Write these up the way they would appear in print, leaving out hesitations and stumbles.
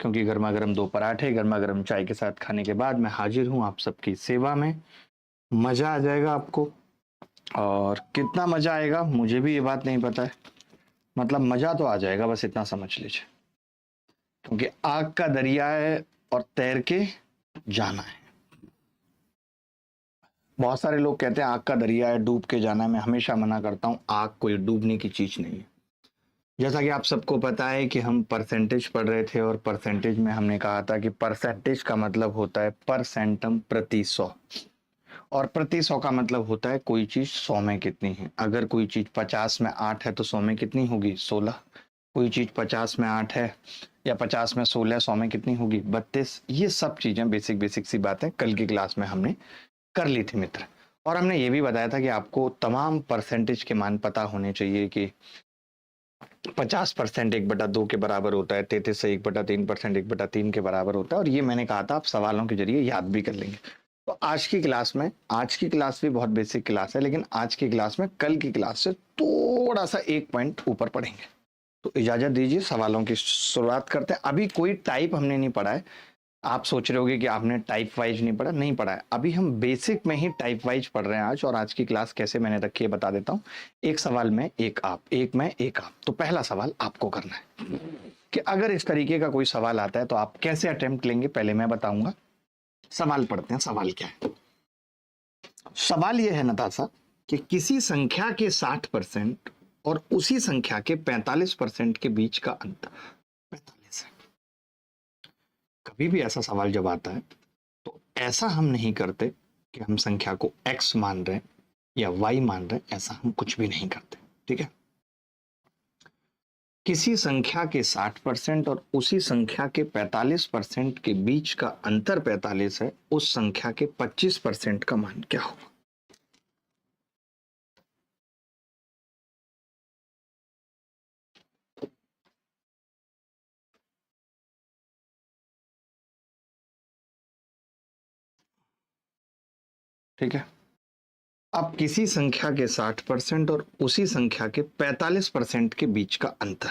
क्योंकि गर्मा गर्म 2 पराठे गर्मा गर्म चाय के साथ खाने के बाद मैं हाजिर हूँ आप सबकी सेवा में। मज़ा आ जाएगा आपको, और कितना मज़ा आएगा मुझे भी ये बात नहीं पता है, मतलब मज़ा तो आ जाएगा, बस इतना समझ लीजिए, क्योंकि आग का दरिया है और तैर के जाना है। बहुत सारे लोग कहते हैं आग का दरिया है डूब के जाना है, मैं हमेशा मना करता हूँ, आग कोई डूबने की चीज नहीं है। जैसा कि आप सबको पता है कि हम परसेंटेज पढ़ रहे थे, और परसेंटेज में हमने कहा था कि परसेंटेज का मतलब होता है परसेंटम प्रति 100, और प्रति 100 का मतलब होता है कोई चीज 100 में कितनी है। अगर कोई चीज 50 में 8 है तो 100 में कितनी होगी 16। कोई चीज 50 में 8 है या 50 में 16, 100 में कितनी होगी 32। ये सब चीजें बेसिक बेसिक सी बातें कल की क्लास में हमने कर ली थी मित्र। और हमने ये भी बताया था कि आपको तमाम परसेंटेज के मान पता होने चाहिए कि 50% 1/2 के बराबर होता है, 33 से 1/3% 1/3 के बराबर होता है, और ये मैंने कहा था आप सवालों के जरिए याद भी कर लेंगे। तो आज की क्लास भी बहुत बेसिक क्लास है, लेकिन आज की क्लास में कल की क्लास से थोड़ा सा एक पॉइंट ऊपर पढ़ेंगे। तो इजाजत दीजिए, सवालों की शुरुआत करते हैं। अभी कोई टाइप हमने नहीं पढ़ा है। आप सोच रहे होगे कि आपने टाइप वाइज नहीं पढ़ा, नहीं पढ़ा है, अभी हम बेसिक में ही टाइप वाइज पढ़ रहे हैं आज। और आज की क्लास कैसे मैंने रखी है बता देता हूं। एक सवाल में एक आप, एक मैं एक आप। तो पहला सवाल आपको करना है कि अगर इस तरीके का कोई सवाल आता है तो आप कैसे अटेम्प्ट लेंगे, पहले मैं बताऊंगा। सवाल पढ़ते हैं, सवाल क्या है। सवाल यह है नताशा कि किसी संख्या के 60% और उसी संख्या के 45% के बीच का अंतर 45 है। कभी भी ऐसा सवाल जब आता है तो ऐसा हम नहीं करते कि हम संख्या को x मान रहे हैं या y मान रहे हैं, ऐसा हम कुछ भी नहीं करते, ठीक है। किसी संख्या के 60% और उसी संख्या के 45% के बीच का अंतर 45 है, उस संख्या के 25% का मान क्या होगा। ठीक है, अब किसी संख्या के 60% और उसी संख्या के 45% के बीच का अंतर,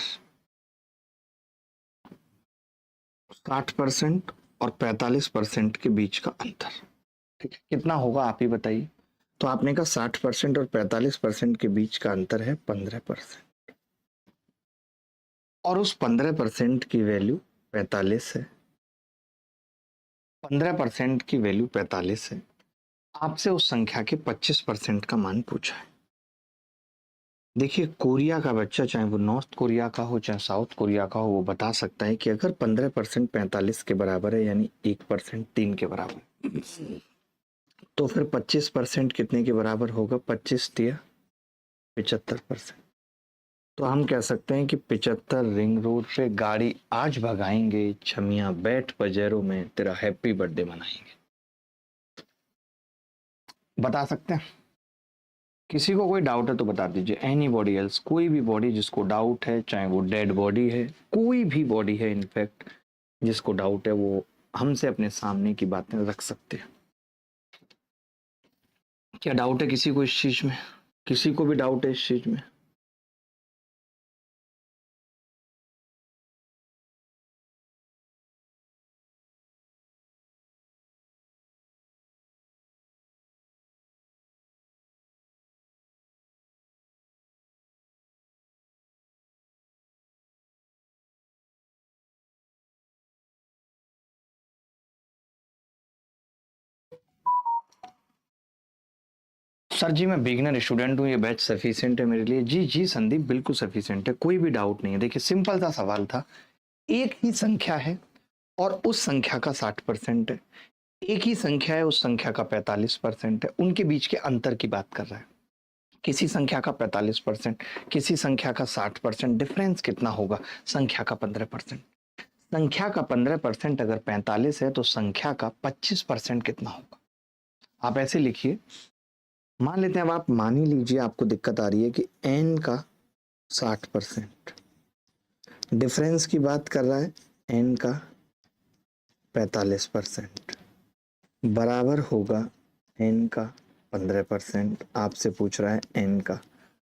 60% और 45% के बीच का अंतर, ठीक है, कितना होगा आप ही बताइए। तो आपने कहा 60% और 45% के बीच का अंतर है 15%, और उस 15% की वैल्यू 45 है। 15% की वैल्यू 45 है। आपसे उस संख्या के 25% का मान पूछा है। देखिए, कोरिया का बच्चा, चाहे वो नॉर्थ कोरिया का हो चाहे साउथ कोरिया का हो, वो बता सकता है कि अगर 15% 45 के बराबर है, यानी 1% 3 के बराबर, तो फिर 25% कितने के बराबर होगा। 25 दिया 75%। तो हम कह सकते हैं कि 75 रिंग रोड पे गाड़ी आज भगाएंगे, छमिया बैठ पजेरों में तेरा हैप्पी बर्थडे मनाएंगे। बता सकते हैं। किसी को कोई डाउट है तो बता दीजिए। एनी बॉडी एल्स, कोई भी बॉडी जिसको डाउट है, चाहे वो डेड बॉडी है, कोई भी बॉडी है इनफैक्ट जिसको डाउट है, वो हमसे अपने सामने की बातें रख सकते हैं। क्या डाउट है किसी को इस चीज में? किसी को भी डाउट है इस चीज में? सर जी, मैं बिगनर स्टूडेंट हूँ, ये बैच सफिशिएंट है मेरे लिए। जी जी संदीप, बिल्कुल सफिशिएंट है, कोई भी डाउट नहीं है। देखिए, सिंपल सा सवाल था। एक ही संख्या है और उस संख्या का 60% है, एक ही संख्या है उस संख्या का 45% है, उनके बीच के अंतर की बात कर रहा है। किसी संख्या का 45%, किसी संख्या का 60%, डिफरेंस कितना होगा। संख्या का 15%। संख्या का 15% अगर 45 है तो संख्या का 25% कितना होगा। आप ऐसे लिखिए, मान लेते हैं, अब आप मान ही लीजिए, आपको दिक्कत आ रही है कि n का 60%, डिफरेंस की बात कर रहा है, n का 45% बराबर होगा n का 15%। आपसे पूछ रहा है n का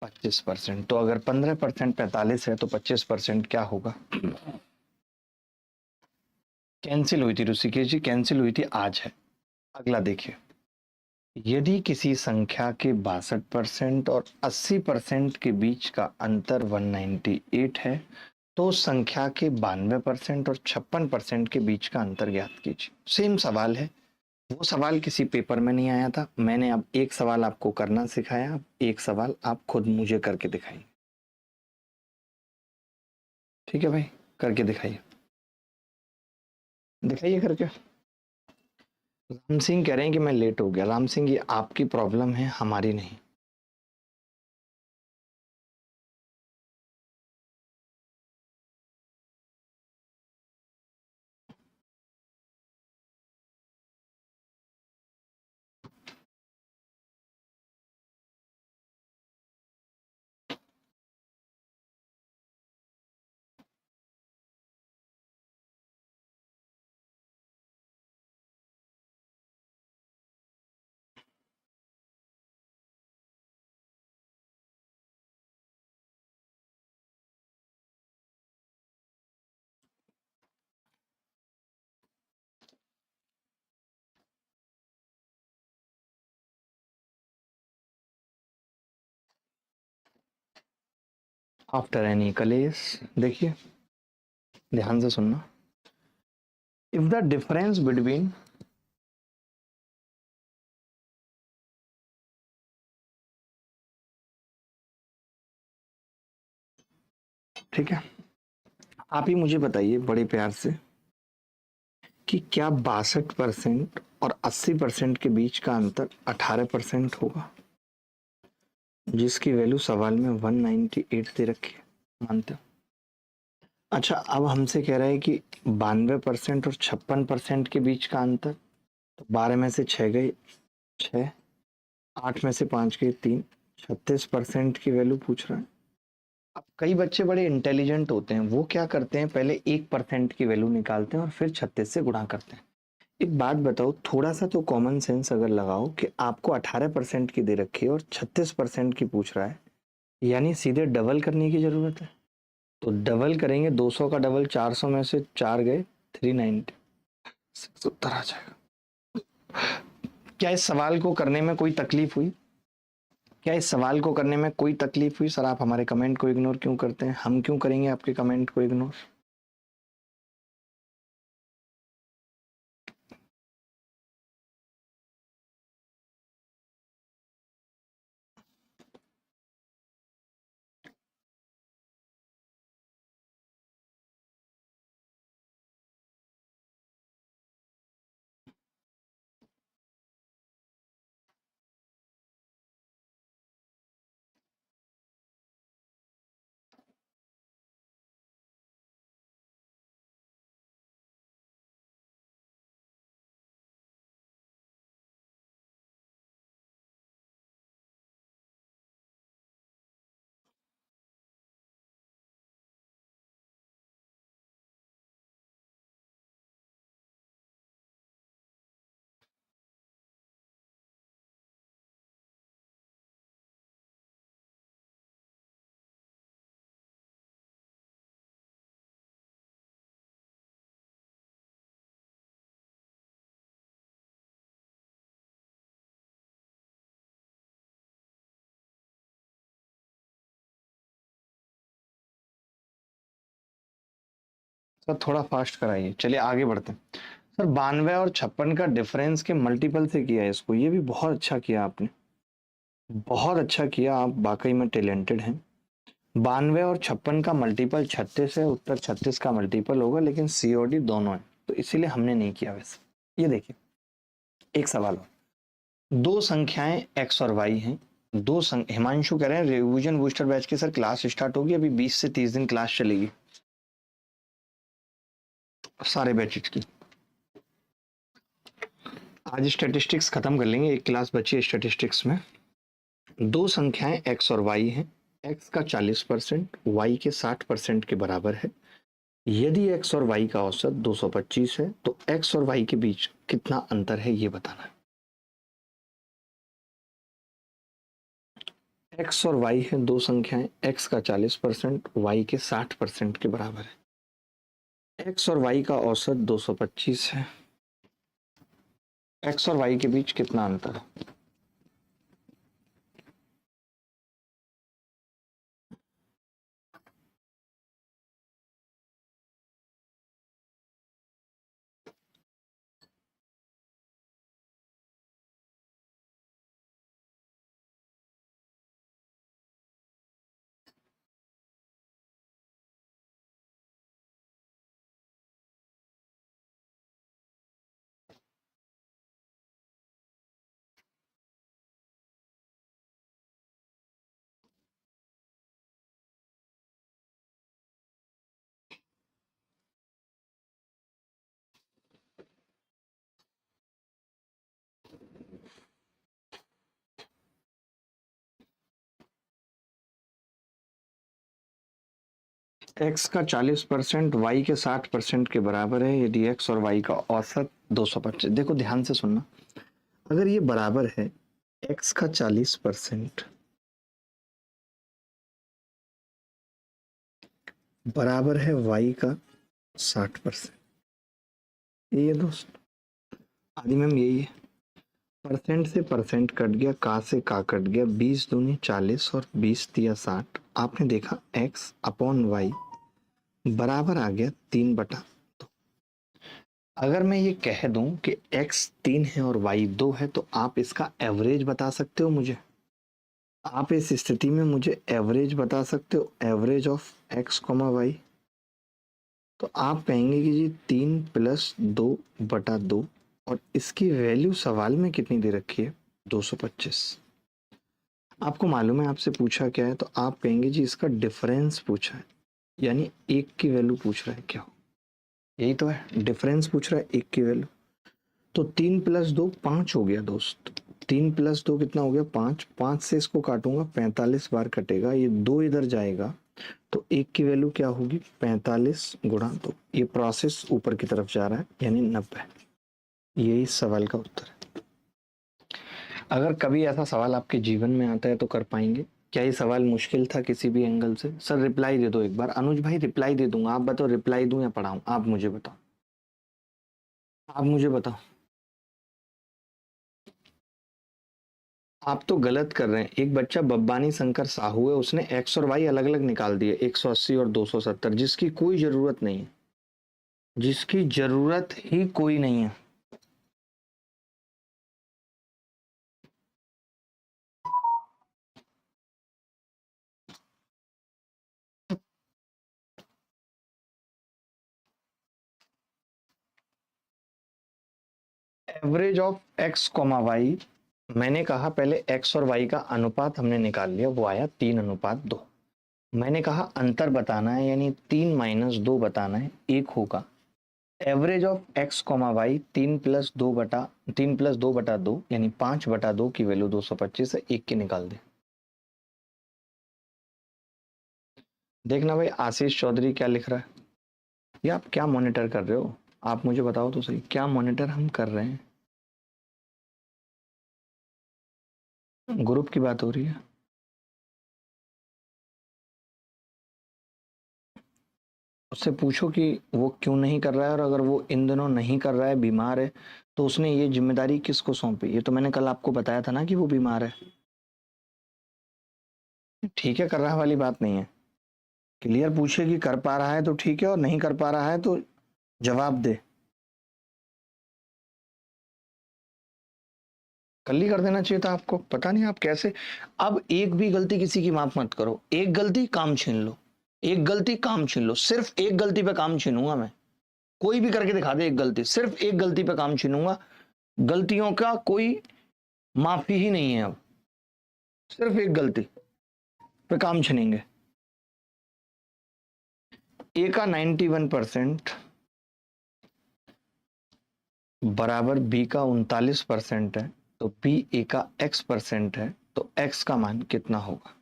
25%। तो अगर 15% 45 है तो 25% क्या होगा। कैंसिल हुई थी ऋषिकेश जी, कैंसिल हुई थी, आज है। अगला देखिए, यदि किसी संख्या के 62% और 80% के बीच का अंतर 198 है तो उस संख्या के 92% और 56% के बीच का अंतर ज्ञात कीजिए। सेम सवाल है, वो सवाल किसी पेपर में नहीं आया था, मैंने अब एक सवाल आपको करना सिखाया, अब एक सवाल आप खुद मुझे करके दिखाइए। ठीक है भाई, करके दिखाइए, दिखाइए करके। राम सिंह कह रहे हैं कि मैं लेट हो गया। राम सिंह, ये आपकी प्रॉब्लम है, हमारी नहीं। आफ्टर एनी कलेस, देखिए ध्यान से सुनना। इफ द डिफरेंस बिटवीन ठीक है, आप ही मुझे बताइए बड़े प्यार से कि क्या 62% और 80% के बीच का अंतर 18% होगा, जिसकी वैल्यू सवाल में 198 दे रखी है, मानते हो? अच्छा, अब हमसे कह रहा है कि 92% और 56% के बीच का अंतर, तो 12 में से 6 गए 6, 8 में से 5 गए 3, 36% की वैल्यू पूछ रहा है। अब कई बच्चे बड़े इंटेलिजेंट होते हैं, वो क्या करते हैं, पहले 1% की वैल्यू निकालते हैं और फिर 36 से गुणा करते हैं। एक बात बताओ, थोड़ा सा तो कॉमन सेंस अगर लगाओ कि आपको 18% की दे रखी है और 36% की पूछ रहा है, यानी सीधे डबल करने की जरूरत है। तो डबल करेंगे, 200 का डबल 400 में से 4 गए 390, उत्तर आ जाएगा। क्या इस सवाल को करने में कोई तकलीफ हुई? क्या इस सवाल को करने में कोई तकलीफ हुई? सर आप हमारे कमेंट को इग्नोर क्यों करते हैं? हम क्यों करेंगे आपके कमेंट को इग्नोर? सर थोड़ा फास्ट कराइए, चलिए आगे बढ़ते हैं। सर 92 और 56 का डिफरेंस के मल्टीपल से किया है इसको, ये भी बहुत अच्छा किया आपने, बहुत अच्छा किया, आप वाकई में टैलेंटेड हैं। 92 और 56 का मल्टीपल 36 है, उत्तर 36 का मल्टीपल होगा, लेकिन सीओडी दोनों है, तो इसीलिए हमने नहीं किया वैसे। ये देखिए, एक सवाल और, दो संख्याएं एक्स और वाई हैं, हिमांशु कह रहे हैं रिवीजन बूस्टर बैच की सर क्लास स्टार्ट होगी, अभी 20 से 30 दिन क्लास चलेगी सारे बैचेज की। आज स्टैटिस्टिक्स खत्म कर लेंगे, एक क्लास बची है स्टैटिस्टिक्स में। दो संख्याएं एक्स और वाई हैं, एक्स का 40% वाई के 60% के बराबर है। यदि एक्स और वाई का औसत 225 है तो एक्स और वाई के बीच कितना अंतर है, ये बताना है। एक्स और वाई है दो संख्याएं, एक्स का 40% वाई के 60% के बराबर है। एक्स और वाई का औसत 225 है। एक्स और वाई के बीच कितना अंतर है? एक्स का 40% वाई के 60% के बराबर है यदि एक्स और वाई का औसत 225। देखो ध्यान से सुनना, अगर ये बराबर है एक्स का 40% बराबर है वाई का 60%, ये दोस्त आदि मैम यही है। परसेंट से परसेंट कट गया, का से का कट गया, 20 दूनी 40 और 20 दिया 60। आपने देखा एक्स अपॉन वाई बराबर आ गया 3/। अगर मैं ये कह दूं कि x 3 है और y 2 है तो आप इसका एवरेज बता सकते हो मुझे? आप इस स्थिति में मुझे एवरेज बता सकते हो, average of x comma y? तो आप कहेंगे कि जी 3+2/2 और इसकी वैल्यू सवाल में कितनी दे रखी है? 225। आपको मालूम है आपसे पूछा क्या है, तो आप कहेंगे जी इसका डिफरेंस पूछा है, यानी एक की वैल्यू पूछ रहा है। क्या हो? यही तो है, डिफरेंस पूछ रहा है, एक की वैल्यू। तो 3+2 5 हो गया दोस्त। 3+2 कितना हो गया? 5। 5 से इसको काटूंगा 45 बार कटेगा, ये 2 इधर जाएगा तो एक की वैल्यू क्या होगी? 45 × 2। ये प्रोसेस ऊपर की तरफ जा रहा है यानी 90। यही इस सवाल का उत्तर है। अगर कभी ऐसा सवाल आपके जीवन में आता है तो कर पाएंगे क्या? ये सवाल मुश्किल था किसी भी एंगल से? सर रिप्लाई दे दो एक बार। अनुज भाई रिप्लाई दे दूंगा, आप बताओ रिप्लाई दूं या पढ़ाऊं? आप मुझे बताओ, आप मुझे बताओ। आप तो गलत कर रहे हैं। एक बच्चा बब्बानी शंकर साहू है, उसने एक्स और वाई अलग अलग निकाल दिए, 180 और 270, जिसकी कोई जरूरत नहीं है, जिसकी जरूरत ही कोई नहीं है। Average of x comma y, मैंने कहा पहले एक्स और वाई का अनुपात हमने निकाल लिया, वो आया 3:2। मैंने कहा अंतर बताना है यानी 3 - 2 बताना है, 1 होगा। Average of x comma y 3+2 यानी 5/2 की वैल्यू 225 है, 1 के निकाल दे। देखना भाई आशीष चौधरी क्या लिख रहा है। ये आप क्या मॉनिटर कर रहे हो? आप मुझे बताओ तो सही, क्या मॉनिटर हम कर रहे हैं? ग्रुप की बात हो रही है। उससे पूछो कि वो क्यों नहीं कर रहा है, और अगर वो इन दिनों नहीं कर रहा है, बीमार है, तो उसने ये जिम्मेदारी किसको सौंपी? ये तो मैंने कल आपको बताया था ना कि वो बीमार है। ठीक है, कर रहा वाली बात नहीं है। क्लियर पूछे कि कर पा रहा है तो ठीक है, और नहीं कर पा रहा है तो जवाब दे। कल ही कर देना चाहिए था आपको, पता नहीं आप कैसे। अब एक भी गलती किसी की माफ मत करो, एक गलती काम छीन लो, एक गलती काम छीन लो, सिर्फ एक गलती पे काम छीनूंगा मैं। कोई भी करके दिखा दे एक गलती, सिर्फ एक गलती पे काम छीनूंगा। गलतियों का कोई माफी ही नहीं है अब, सिर्फ एक गलती पे काम छीनेंगे। ए का 91% बराबर बी का 39% है, तो बी ए का x% है, तो x का मान कितना होगा?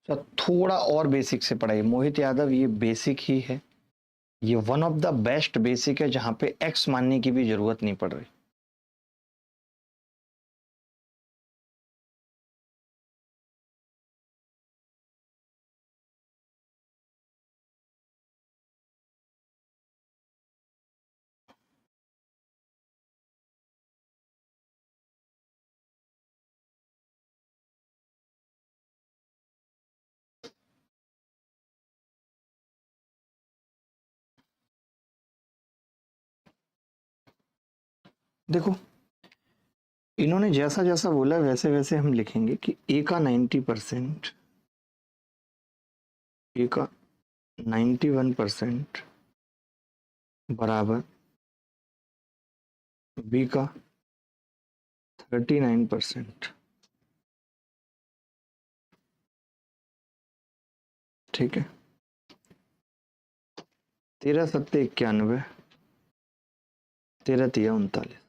तो थोड़ा और बेसिक से पढ़ाइए मोहित यादव, ये बेसिक ही है, ये one of the best basic है जहां पे एक्स मानने की भी जरूरत नहीं पड़ रही। देखो इन्होंने जैसा जैसा बोला वैसे वैसे हम लिखेंगे कि ए का 90%, ए का 91% बराबर बी का 39%। ठीक है, 13 सत्ते 91, 13 तिया 39,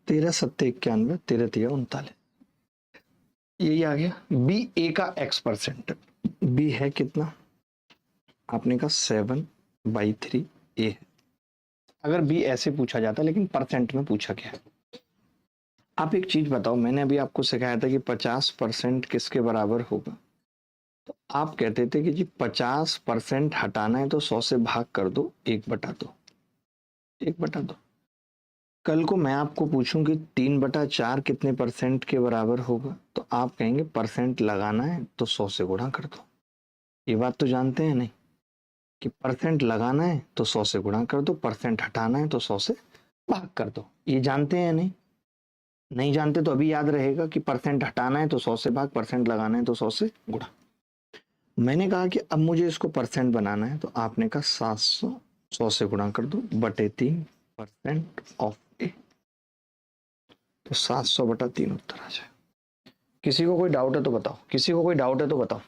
13 सत्ते 91, 13 तिया 39, यही आ गया। बी ए का x%, बी है कितना, आपने कहा 7/3 ए है। अगर बी ऐसे पूछा जाता, लेकिन परसेंट में पूछा गया है। आप एक चीज बताओ, मैंने अभी आपको सिखाया था कि 50% किसके बराबर होगा, तो आप कहते थे कि जी 50% हटाना है तो 100 से भाग कर दो, 1/2, 1/2। कल को मैं आपको पूछूं कि 3/4 कितने परसेंट के बराबर होगा, तो आप कहेंगे परसेंट लगाना है तो 100 से गुणा कर दो। ये बात तो जानते हैं नहीं कि परसेंट लगाना है तो 100 से गुणा कर दो, परसेंट हटाना है तो 100 से भाग कर दो। ये जानते हैं नहीं? नहीं जानते तो अभी याद रहेगा कि परसेंट हटाना है तो 100 से भाग, परसेंट लगाना है तो 100 से गुणा। मैंने कहा कि अब मुझे इसको परसेंट बनाना है, तो आपने कहा 700, 100 से गुणा कर दो बटे 3% ऑफ ए, तो 700/3 उत्तर आ जाए। किसी को कोई डाउट है तो बताओ, किसी को कोई डाउट है तो बताओ।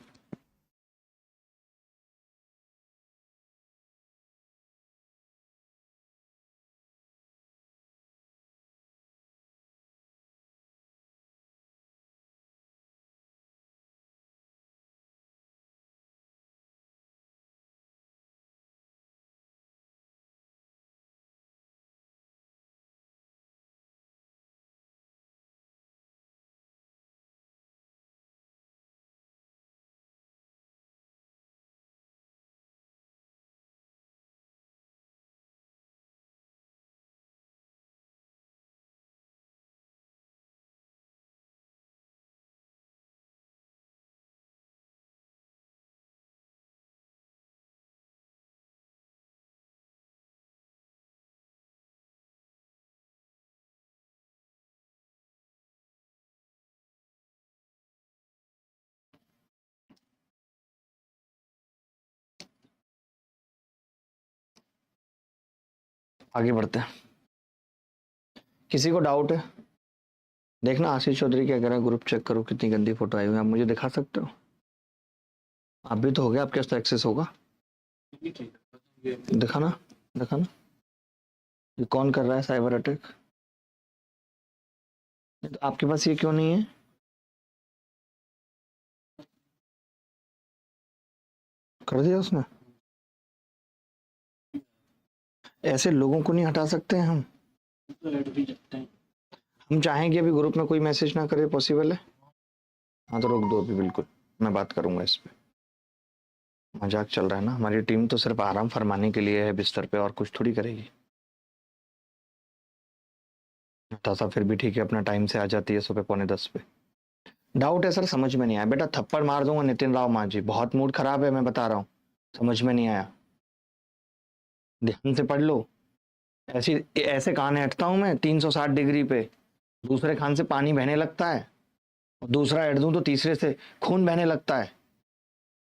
आगे बढ़ते हैं। किसी को डाउट है? देखना आशीष चौधरी क्या कह रहा है, ग्रुप चेक करो कितनी गंदी फोटो आई हुई है, आप मुझे दिखा सकते हो? आप भी तो हो गया, आपके पास तो एक्सेस होगा, दिखाना, दिखाना। ये कौन कर रहा है साइबर अटैक? तो आपके पास ये क्यों नहीं है? कर दिया उसने? ऐसे लोगों को नहीं हटा सकते हैं हम? हम चाहेंगे अभी ग्रुप में कोई मैसेज ना करे, पॉसिबल है? हाँ तो रोक दो अभी, बिल्कुल मैं बात करूंगा इस पे। मजाक चल रहा है ना, हमारी टीम तो सिर्फ आराम फरमाने के लिए है बिस्तर पे, और कुछ थोड़ी करेगी। तासा फिर भी ठीक है, अपना टाइम से आ जाती है सुबह 9:45 पे। डाउट है सर, समझ में नहीं आया। बेटा थप्पड़ मार दूंगा नितिन राव मांझी, बहुत मूड खराब है मैं बता रहा हूँ, समझ में नहीं आया, ध्यान से पढ़ लो। ऐसी ऐसे कान हटता हूं मैं 360 डिग्री पे, दूसरे कान से पानी बहने लगता है, और दूसरा हट दूं तो तीसरे से खून बहने लगता है।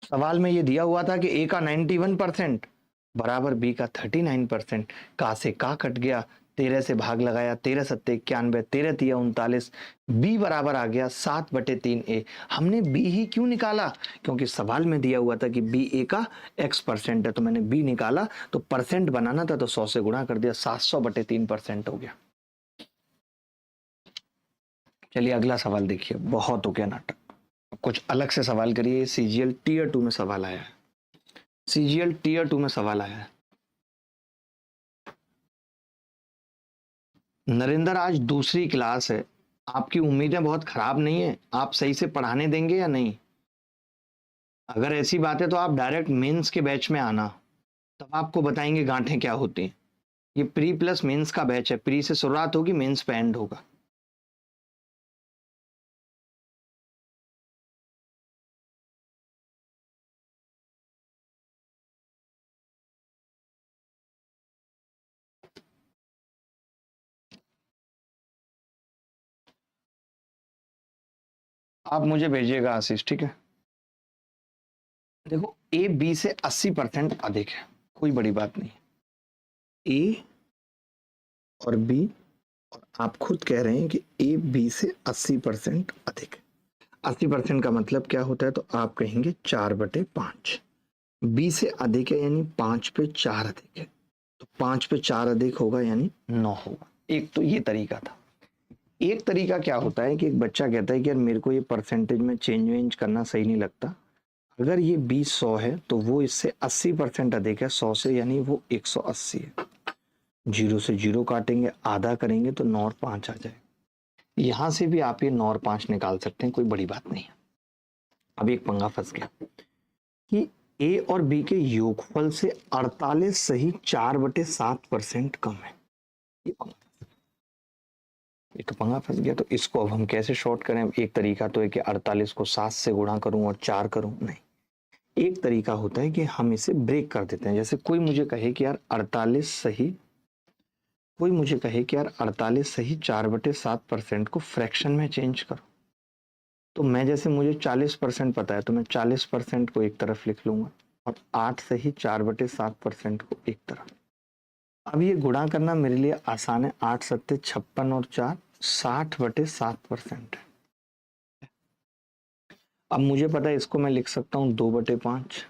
सवाल में ये दिया हुआ था कि ए का 91% बराबर बी का 39%, का से का कट गया, 13 से भाग लगाया, 13 सत्ते 91, 13 तिया 39, बी बराबर आ गया 7/3 ए। हमने बी ही क्यों निकाला? क्योंकि सवाल में दिया हुआ था कि बी ए का x% है, तो मैंने बी निकाला। तो परसेंट बनाना था तो 100 से गुणा कर दिया, 700/3% हो गया। चलिए अगला सवाल देखिए, बहुत हो गया नाटक, कुछ अलग से सवाल करिए। सीजीएल टीयर 2 में सवाल आया है, सीजीएल टीयर 2 में सवाल आया है। नरेंद्र, आज दूसरी क्लास है, आपकी उम्मीदें बहुत खराब नहीं है, आप सही से पढ़ाने देंगे या नहीं? अगर ऐसी बात है तो आप डायरेक्ट मेंस के बैच में आना, तब आपको बताएंगे गांठें क्या होती हैं। ये प्री प्लस मेंस का बैच है, प्री से शुरुआत होगी, मेंस पे एंड होगा। आप मुझे भेजिएगा आशीष, ठीक है? देखो, ए बी से 80% अधिक है, कोई बड़ी बात नहीं। ए और बी, और आप खुद कह रहे हैं कि ए बी से 80% अधिक है। 80% का मतलब क्या होता है? तो आप कहेंगे 4/5। बी से अधिक है यानी 5/4 अधिक है, तो 5/4 अधिक होगा यानी 9 होगा। एक तो ये तरीका था। एक तरीका क्या होता है कि एक बच्चा कहता है कि यार मेरे को ये परसेंटेज में चेंज वेंज करना सही नहीं लगता, अगर ये 20-100 है तो वो इससे 80% अधिक है 100 से, यानी वो 180 है। 0 से 0 काटेंगे, आधा करेंगे तो 9 और 5 आ जाए। यहां से भी आप ये 9 और 5 निकाल सकते हैं, कोई बड़ी बात नहीं है। अब एक पंगा फंस गया कि ए और बी के योगफल से 48 सही 4/7% कम है। ये तो पंगा फंस गया। तो इसको अब हम कैसे शॉर्ट करें? एक तरीका तो है कि 48 को 7 से गुणा करूं और 4 करूं, नहीं। एक तरीका होता है कि हम इसे ब्रेक कर देते हैं। जैसे कोई मुझे कहे कि यार 48 सही, कोई मुझे कहे कि यार 48 सही 4/7% को फ्रैक्शन में चेंज करो, तो मैं, जैसे मुझे 40% पता है तो मैं 40% को एक तरफ लिख लूंगा और 8 सही 4/7% को एक तरफ। अब ये गुणा करना मेरे लिए आसान है। 8 सत्ते 56 और 4 60/7% है। अब मुझे पता है इसको मैं लिख सकता हूँ 2/5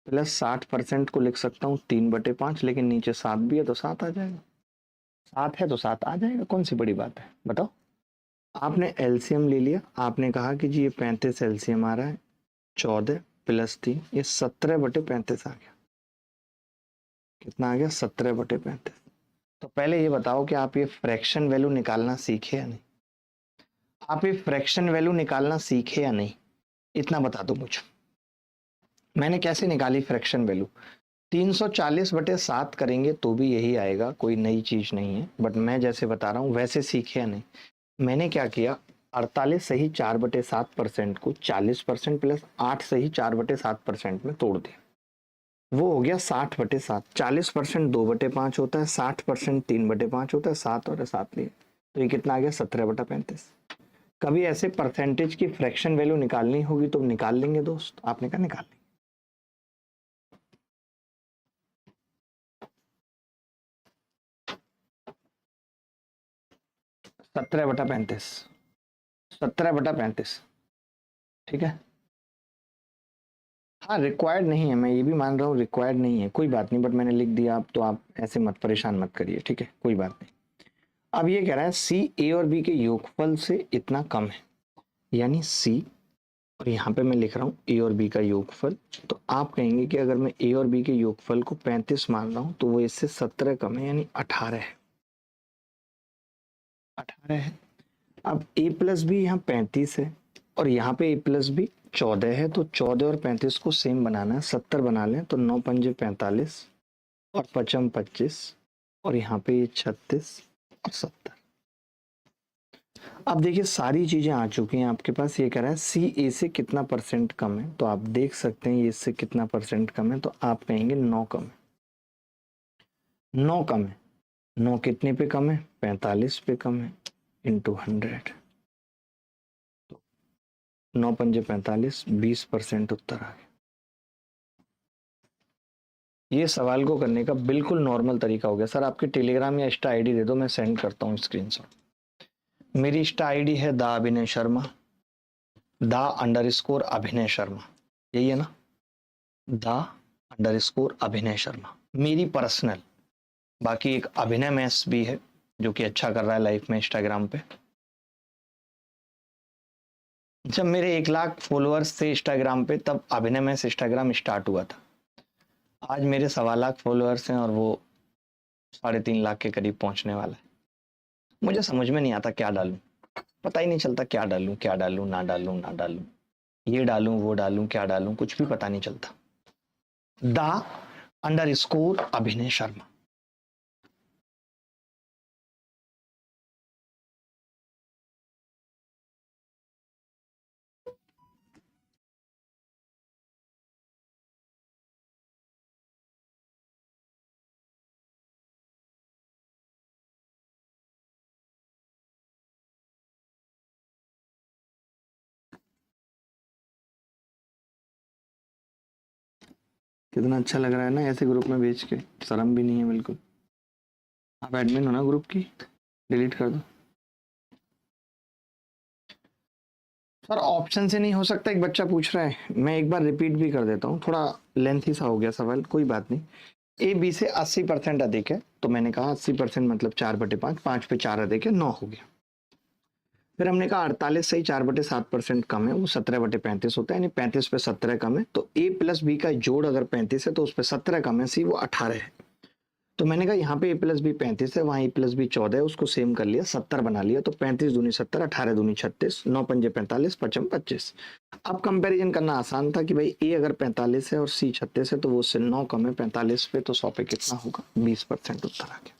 प्लस 60% को लिख सकता हूँ 3/5, लेकिन नीचे 7 भी है तो 7 आ जाएगा। 7 है तो 7 आ जाएगा, कौन सी बड़ी बात है, बताओ। आपने एलसीएम ले लिया, आपने कहा कि जी ये 35 एलसीएम आ रहा है, 14 प्लस 3, ये 17/35 आ गया। कितना आ गया? 17/35। तो पहले ये बताओ कि आप ये फ्रैक्शन वैल्यू निकालना सीखे या नहीं? आप ये फ्रैक्शन वैल्यू निकालना सीखे या नहीं, इतना बता दो मुझे। मैंने कैसे निकाली फ्रैक्शन वैल्यू? 340/7 करेंगे तो भी यही आएगा, कोई नई चीज नहीं है। बट मैं जैसे बता रहा हूँ वैसे सीखे या नहीं? मैंने क्या किया, 48 सही 4/7% को 40% प्लस 8 सही 4/7% में तोड़ दिया, वो हो गया 60/7। 40% 2/5 होता है, 60% 3/5 होता है, 7 और 7 लिए, तो ये कितना आ गया? 17/35। कभी ऐसे परसेंटेज की फ्रैक्शन वैल्यू निकालनी होगी तो निकाल लेंगे दोस्त। आपने कहा निकाल लेंगे। 17/35, 17/35, ठीक है। हाँ, रिक्वायर्ड नहीं है, मैं ये भी मान रहा हूँ रिक्वायर्ड नहीं है, कोई बात नहीं, बट मैंने लिख दिया। आप तो आप ऐसे मत परेशान मत करिए, ठीक है, कोई बात नहीं। अब ये कह रहा है सी ए और बी के योगफल से इतना कम है, यानी सी, और यहाँ पे मैं लिख रहा हूँ ए और बी का योगफल। तो आप कहेंगे कि अगर मैं ए और बी के योगफल को 35 मान रहा हूँ तो वो इससे 17 कम है, यानी 18 है। 18 है। अब ए प्लस बी यहाँ 35 है और यहाँ पे ए प्लस बी 14 है, तो 14 और 35 को सेम बनाना है, 70 बना लें तो 9 पंजे 45 और 55 25, और यहाँ पे ये 36 और 70। अब देखिए सारी चीजें आ चुकी हैं आपके पास। ये कह रहा है सी ए से कितना परसेंट कम है, तो आप देख सकते हैं ये इससे कितना परसेंट कम है, तो आप कहेंगे 9 कम है। 9 कम है। 9 कितने पे कम है? 45 पे कम है, इंटू 100। 9 पंजे 45, 20% उत्तर आ गया। ये सवाल को करने का बिल्कुल नॉर्मल तरीका हो गया। सर आपकी टेलीग्राम या इंस्टा आईडी दे दो, मैं सेंड करता हूँ स्क्रीनशॉट। मेरी इंस्टा आईडी है दा अभिनय शर्मा, दा _अभिनय शर्मा, यही है ना? दा _अभिनय शर्मा मेरी पर्सनल। बाकी एक अभिनय मैथ्स भी है जो कि अच्छा कर रहा है लाइफ में इंस्टाग्राम पे, जब मेरे 1 लाख फॉलोअर्स थे इंस्टाग्राम पे, तब अभिनय में इंस्टाग्राम स्टार्ट हुआ था। आज मेरे 1.25 लाख फॉलोअर्स हैं और वो 3.5 लाख के करीब पहुंचने वाला है। मुझे समझ में नहीं आता क्या डालूं, पता ही नहीं चलता क्या डालूं, क्या डालूं, ना डालूं, ना डालूं, ये डालूं, वो डालूं, क्या डालूं, कुछ भी पता नहीं चलता। द अभिनय शर्मा। कितना अच्छा लग रहा है ना ऐसे ग्रुप में भेज के, शर्म भी नहीं है बिल्कुल। आप एडमिन हो ना ग्रुप की, डिलीट कर दो। सर ऑप्शन से नहीं हो सकता, एक बच्चा पूछ रहा है, मैं एक बार रिपीट भी कर देता हूँ, थोड़ा लेंथी सा हो गया सवाल, कोई बात नहीं। ए बी से 80% अधिक है, तो मैंने कहा 80% मतलब 4/5, 5 पे 4 अधिक है, 9 हो गया। फिर हमने कहा 48 से ही 4/7% कम है, वो 17/35 होता है, यानी 35 पे 17 कम है, तो ए प्लस बी का जोड़ अगर 35 है तो उस पर 17 कम है, सी वो 18 है। तो मैंने कहा यहाँ पे ए प्लस बी 35 है, वहाँ ए प्लस बी 14 है, उसको सेम कर लिया, 70 बना लिया, तो 35 दूनी 70, 18 दूनी 36, 9 पंजे 45, 55 25। अब कंपैरिजन करना आसान था कि भाई ए अगर 45 है और सी 36 है तो वो उससे 9 कम है 45 पे, तो 100 पे कितना होगा, 20% उत्तर आ गया।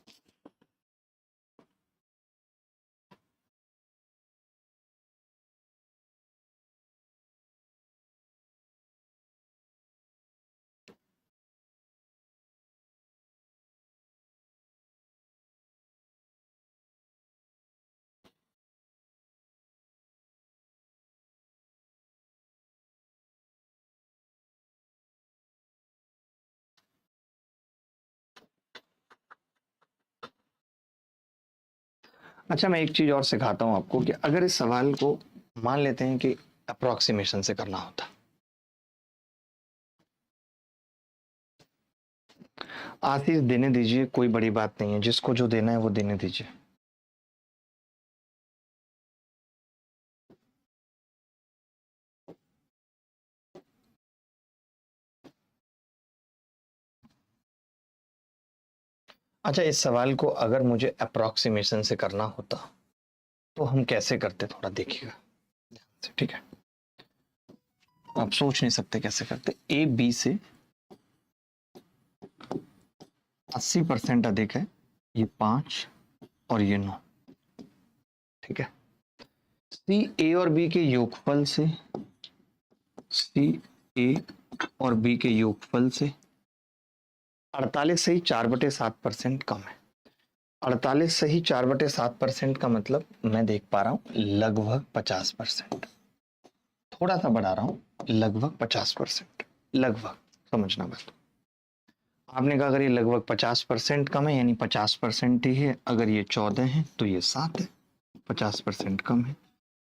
अच्छा, मैं एक चीज और सिखाता हूँ आपको कि अगर इस सवाल को मान लेते हैं कि अप्रोक्सीमेशन से करना होता। आशीष देने दीजिए, कोई बड़ी बात नहीं है, जिसको जो देना है वो देने दीजिए। अच्छा, इस सवाल को अगर मुझे अप्रोक्सीमेशन से करना होता तो हम कैसे करते, थोड़ा देखिएगा ध्यान से, ठीक है। आप सोच नहीं सकते कैसे करते। ए बी से 80% अधिक है, ये 5 और ये 9, ठीक है। सी ए और बी के योगफल से, सी ए और बी के योगफल से 48 से ही 4/7% कम है। 48 से ही 4/7% का मतलब मैं देख पा रहा हूं लगभग 50%। थोड़ा सा बढ़ा रहा हूं, लगभग 50%, लगभग, समझना बात। आपने कहा अगर ये लगभग 50% कम है यानी 50% ही है, अगर ये 14 है तो ये 7 है, 50% कम है,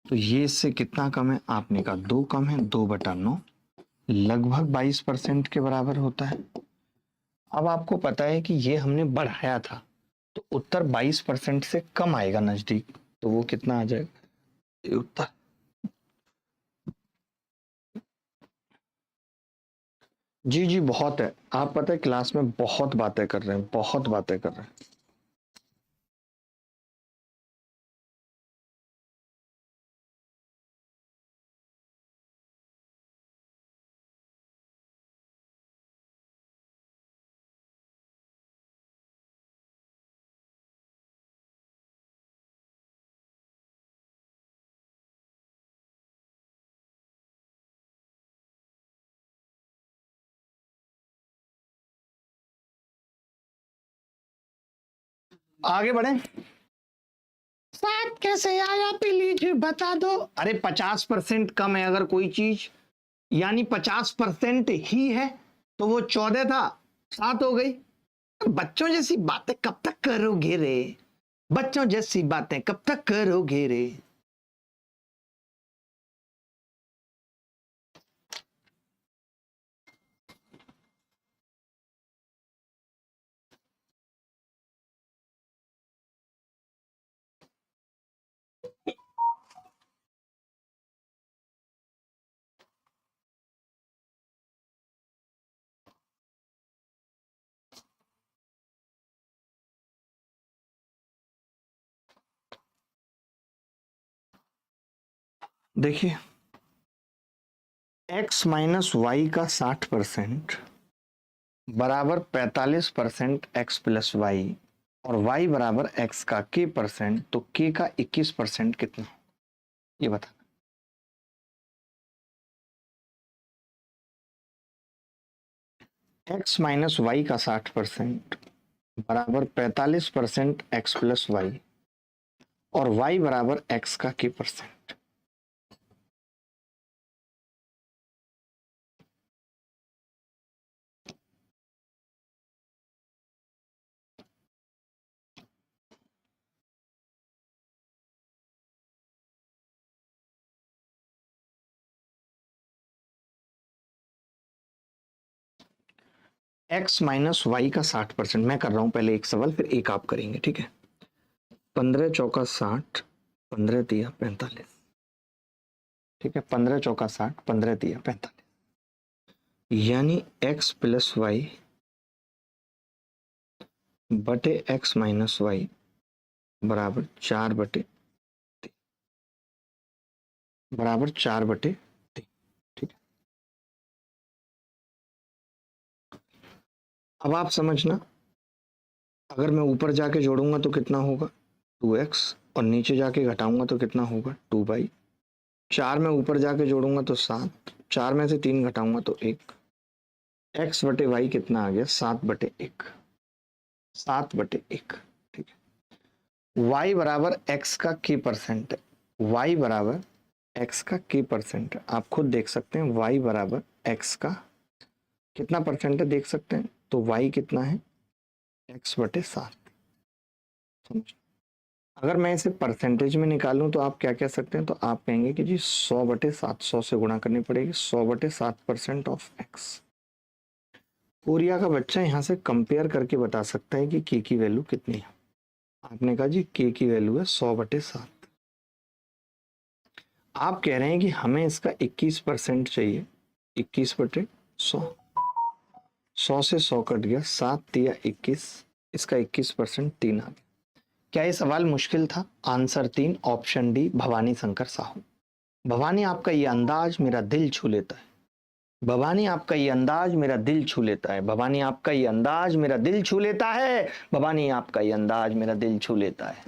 तो ये इससे कितना कम है, आपने कहा 2 कम है, 2/9, लगभग 22% के बराबर होता है। अब आपको पता है कि ये हमने बढ़ाया था, तो उत्तर 22% से कम आएगा नजदीक, तो वो कितना आ जाएगा ये उत्तर। जी जी, बहुत है, आप पता है क्लास में बहुत बातें कर रहे हैं, बहुत बातें कर रहे हैं। आगे बढ़े। सात कैसे आया प्लीज बता दो। अरे 50% कम है अगर कोई चीज, यानी 50% ही है, तो वो 14 था, 7 हो गई। बच्चों जैसी बातें कब तक करोगे रे, बच्चों जैसी बातें कब तक करोगे रे। देखिए x माइनस वाई का 60% बराबर 45% x प्लस वाई, और y बराबर x का k%, तो k का 21% कितना, ये बता। x माइनस वाई का 60% बराबर 45% x प्लस वाई, और y बराबर x का k%। x माइनस वाई का 60%, मैं कर रहा हूं पहले एक सवाल फिर एक आप करेंगे, ठीक है। 15 चौका 60, 15 तिया 45, ठीक है। 15 चौका 60, 15 तिया 45, यानी x प्लस वाई बटे x माइनस वाई बराबर 4/3, ठीक है। अब आप समझना, अगर मैं ऊपर जाके जोड़ूंगा तो कितना होगा 2x, और नीचे जाके घटाऊंगा तो कितना होगा 2 बाई। 4 में ऊपर जाके जोड़ूंगा तो 7, 4 में से 3 घटाऊंगा तो 1। x बटे वाई कितना आ गया 7/1, 7/1, ठीक है। y बराबर x का k% है, y बराबर x का k% है। आप खुद देख सकते हैं y बराबर x का कितना परसेंट है, देख सकते हैं। तो y कितना है x/7। समझ, अगर मैं इसे परसेंटेज में निकालूं तो आप क्या कह सकते हैं, तो आप कहेंगे कि जी 100/7, 100 से गुणा करनी पड़ेगी, 100/7% ऑफ एक्स। कोरिया का बच्चा यहाँ से कंपेयर करके बता सकता है कि के की वैल्यू कितनी है। आपने कहा जी के की वैल्यू है 100/7, आप कह रहे हैं कि हमें इसका 21% चाहिए, 21/100, 100 से 100 कट गया, 7×3 = 21, इसका 21% 3 आ गया। क्या ये सवाल मुश्किल था? Answer 3, option D, Bhavani Shankar Sahu. Bhavani आपका ये अंदाज मेरा दिल छू लेता है, भवानी आपका ये अंदाज मेरा दिल छू लेता है, भवानी आपका ये अंदाज मेरा दिल छू लेता है, भवानी आपका ये अंदाज मेरा दिल छू लेता है।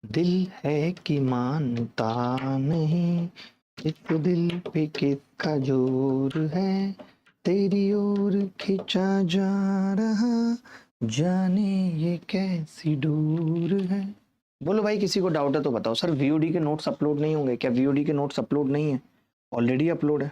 दिल है कि मानता नहीं, इस दिल पे किसका जोर है, तेरी ओर खिंचा जा रहा, जाने ये कैसी डोर है। बोलो भाई, किसी को डाउट है तो बताओ। सर वीओडी के नोट्स अपलोड नहीं होंगे क्या? वीओडी के नोट्स अपलोड नहीं है? ऑलरेडी अपलोड है।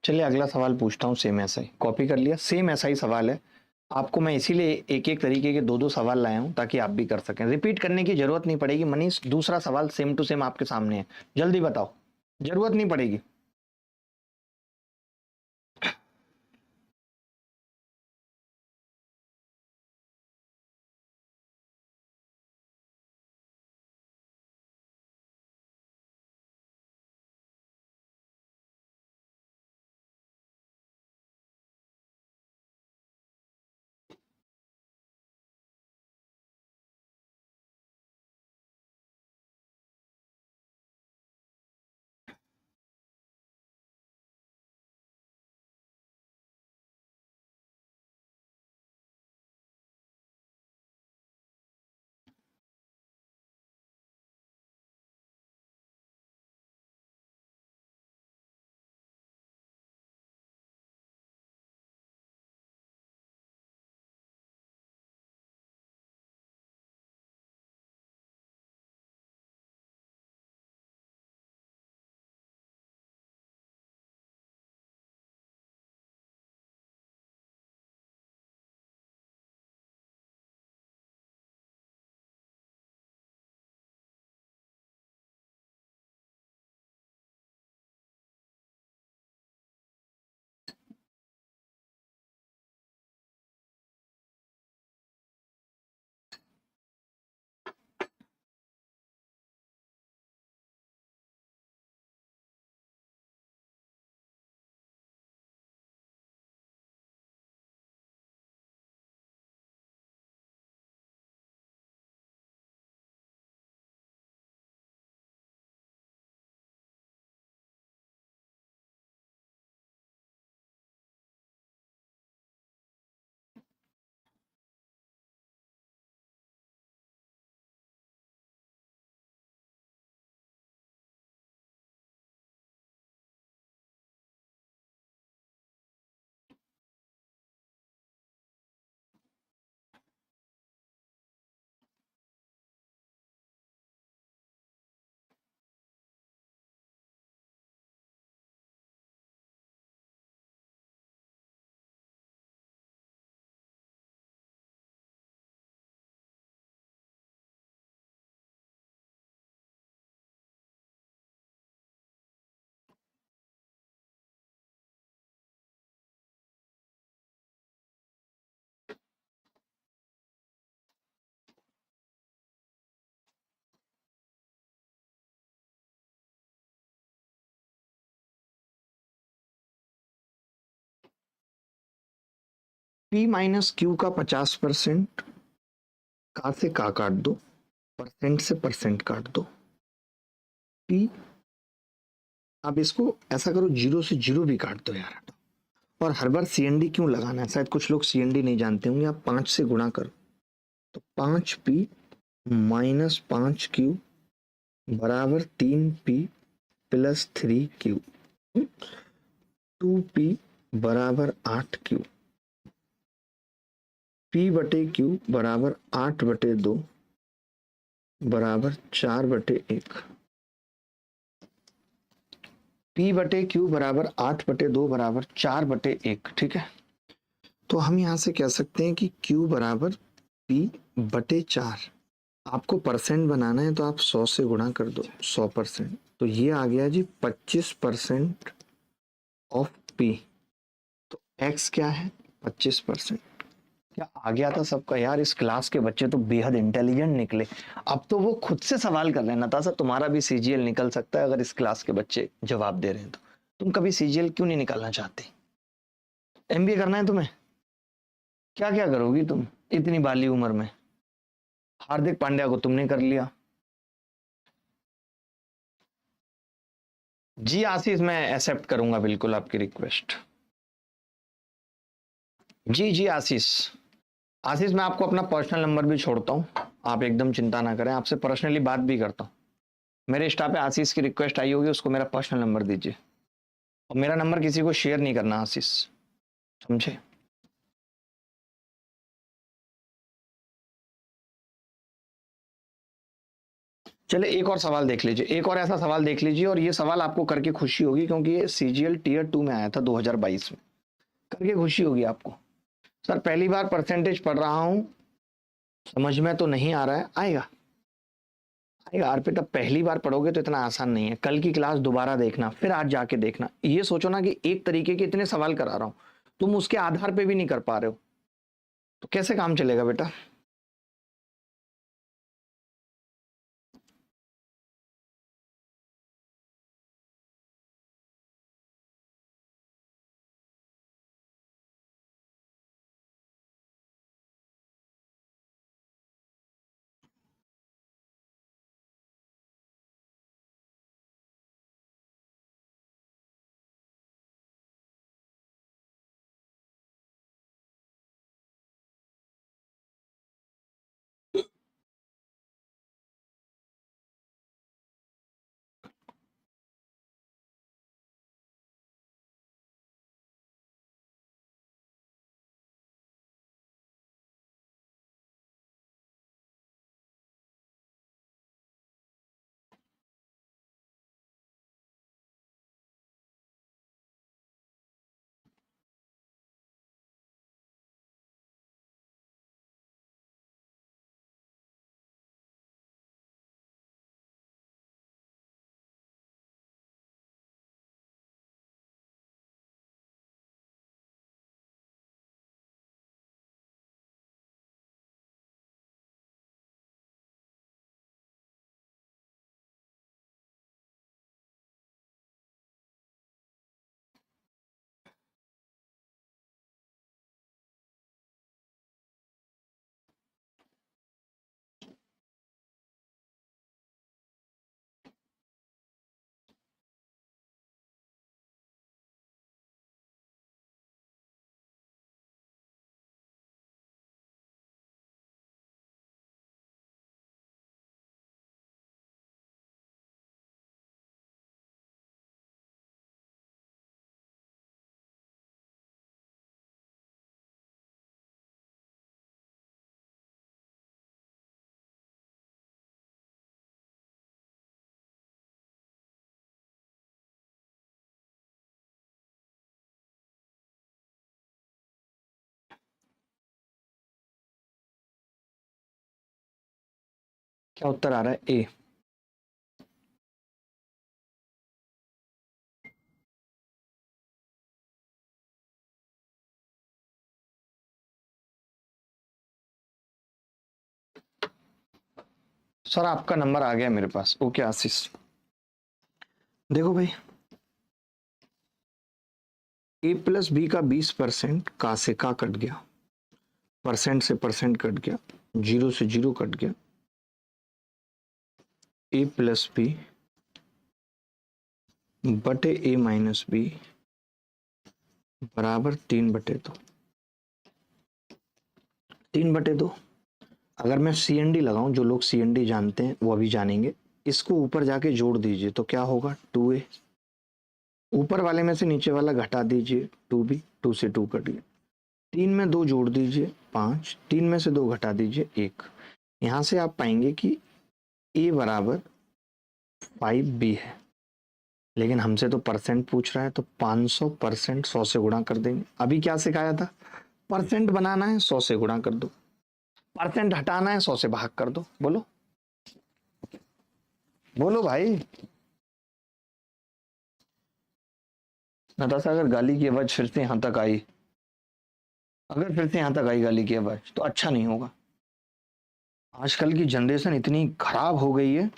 चलिए अगला सवाल पूछता हूँ, सेम ऐसा ही कॉपी कर लिया, सेम ऐसा ही सवाल है आपको। मैं इसीलिए एक एक तरीके के दो दो सवाल लाया हूं ताकि आप भी कर सकें, रिपीट करने की जरूरत नहीं पड़ेगी। मनीष दूसरा सवाल सेम टू सेम आपके सामने है, जल्दी बताओ, जरूरत नहीं पड़ेगी। पी माइनस क्यू का 50% का से का काट दो, परसेंट से परसेंट काट दो। पी, अब इसको ऐसा करो, जीरो से जीरो भी काट दो यार। और हर बार सीएनडी क्यों लगाना है, शायद कुछ लोग सीएनडी नहीं जानते होंगे। आप 5 से गुणा करो तो 5p माइनस 5q बराबर 3p प्लस 3q, 2p बराबर 8q, p बटे q बराबर 8/2 बराबर 4/1। p बटे q बराबर 8/2 बराबर 4/1, ठीक है। तो हम यहां से कह सकते हैं कि q बराबर p/4। आपको परसेंट बनाना है तो आप 100 से गुणा कर दो, 100%। तो ये आ गया जी 25% ऑफ p। तो x क्या है, 25%। क्या आ गया था सबका यार? इस क्लास के बच्चे तो बेहद इंटेलिजेंट निकले। अब तो वो खुद से सवाल कर रहे हैं। नताशा, तुम्हारा भी सीजीएल निकल सकता है अगर इस क्लास के बच्चे जवाब दे रहे हैं तो। तुम कभी सीजीएल क्यों नहीं निकालना चाहते? एमबीए करना है तुम्हें? क्या क्या करोगी तुम इतनी बाली उम्र में? हार्दिक पांड्या को तुमने कर लिया। जी आशीष, मैं एक्सेप्ट करूंगा बिल्कुल आपकी रिक्वेस्ट। जी जी आशीष, आशीष मैं आपको अपना पर्सनल नंबर भी छोड़ता हूँ, आप एकदम चिंता ना करें, आपसे पर्सनली बात भी करता हूँ। मेरे स्टाफ पे आशीष की रिक्वेस्ट आई होगी, उसको मेरा पर्सनल नंबर दीजिए। और मेरा नंबर किसी को शेयर नहीं करना आशीष, समझे? चलिए एक और सवाल देख लीजिए, एक और ऐसा सवाल देख लीजिए, और ये सवाल आपको करके खुशी होगी क्योंकि ये सीजीएल टीयर 2 में आया था 2022 में। करके खुशी होगी आपको। सर पहली बार परसेंटेज पढ़ रहा हूं, समझ में तो नहीं आ रहा है। आएगा आएगा अर्पित, अब पहली बार पढ़ोगे तो इतना आसान नहीं है। कल की क्लास दोबारा देखना, फिर आज जाके देखना। ये सोचो ना कि एक तरीके के इतने सवाल करा रहा हूं, तुम उसके आधार पे भी नहीं कर पा रहे हो, तो कैसे काम चलेगा बेटा। क्या उत्तर आ रहा है? ए। सर आपका नंबर आ गया मेरे पास। ओके आशीष, देखो भाई, ए प्लस बी का 20% का से का कट गया, परसेंट से परसेंट कट गया, जीरो से जीरो कट गया। ए प्लस बी बटे ए माइनस बी बराबर 3/2। 3/2। अगर मैं सी एन डी लगाऊं, जो लोग सी एन डी जानते हैं वो अभी जानेंगे, इसको ऊपर जाके जोड़ दीजिए तो क्या होगा? 2a। ऊपर वाले में से नीचे वाला घटा दीजिए, 2b। 2 से 2 कट गया। 3 में 2 जोड़ दीजिए 5, 3 में से 2 घटा दीजिए 1। यहां से आप पाएंगे कि a बराबर 5b है, लेकिन हमसे तो परसेंट पूछ रहा है, तो 500% 100 से गुणा कर देंगे। अभी क्या सिखाया था? परसेंट बनाना है 100 से गुणा कर दो, परसेंट हटाना है 100 से भाग कर दो। बोलो बोलो भाई। नताशा, अगर गाली की आवाज फिर से यहां तक आई, अगर फिर से यहां तक आई गाली की आवाज, तो अच्छा नहीं होगा। आजकल की जनरेशन इतनी खराब हो गई है।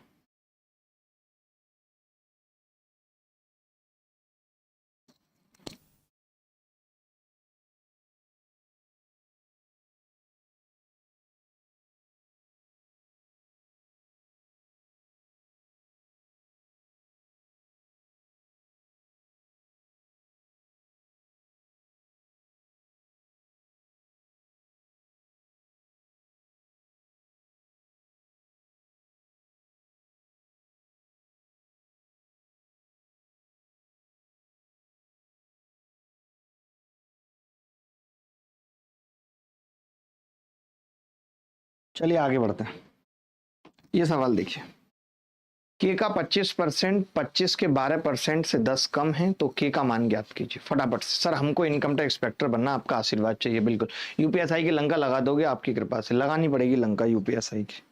चलिए आगे बढ़ते हैं। ये सवाल देखिए, के का 25%, 25 के 12% से 10 कम है तो के का मान ज्ञात कीजिए फटाफट से। सर हमको इनकम टैक्स इंस्पेक्टर बनना, आपका आशीर्वाद चाहिए। बिल्कुल यूपीएसआई की लंका लगा दोगे, आपकी कृपा से लगानी पड़ेगी लंका यूपीएसआई की।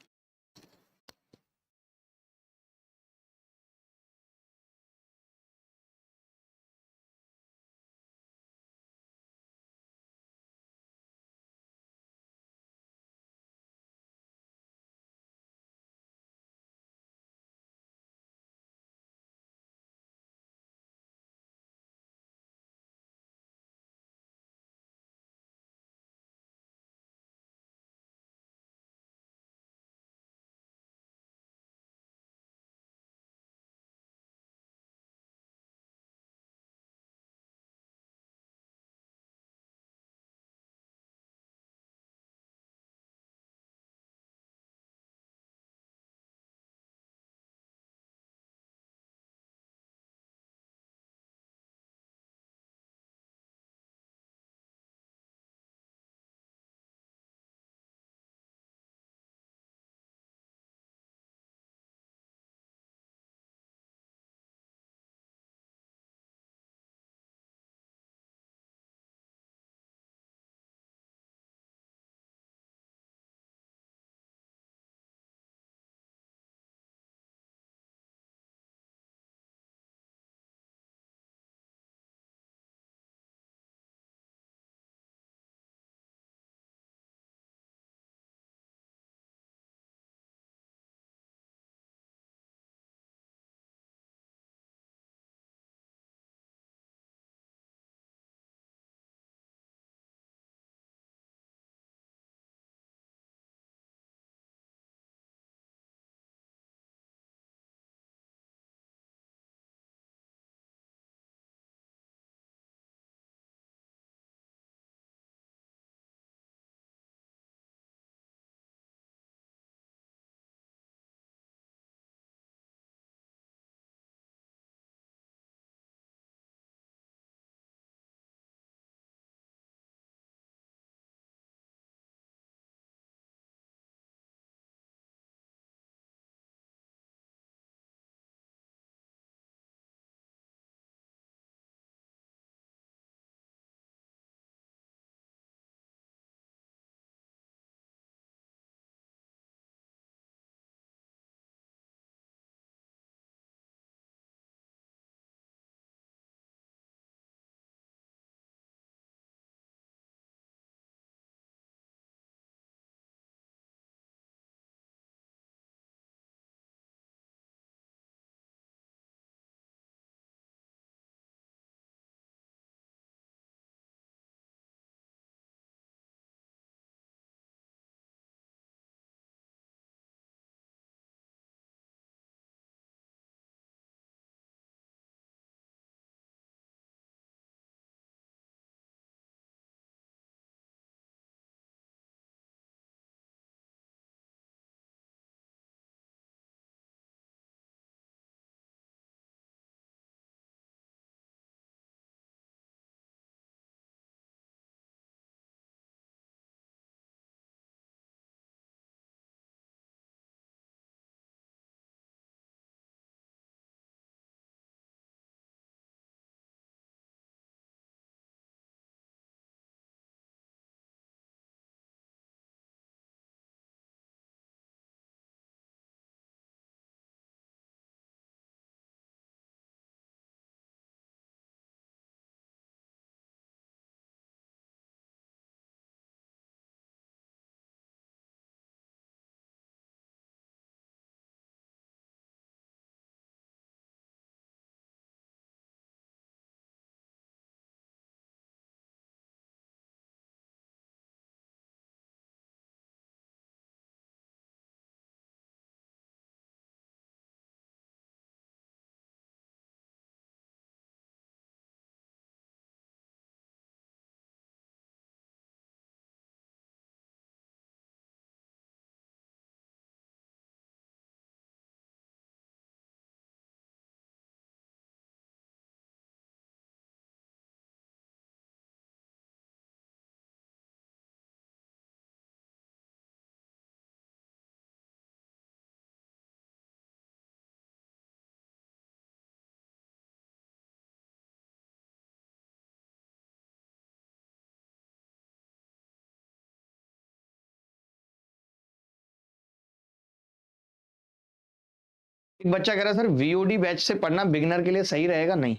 एक बच्चा कह रहा है सर वीओडी बैच से पढ़ना बिगिनर के लिए सही रहेगा? नहीं,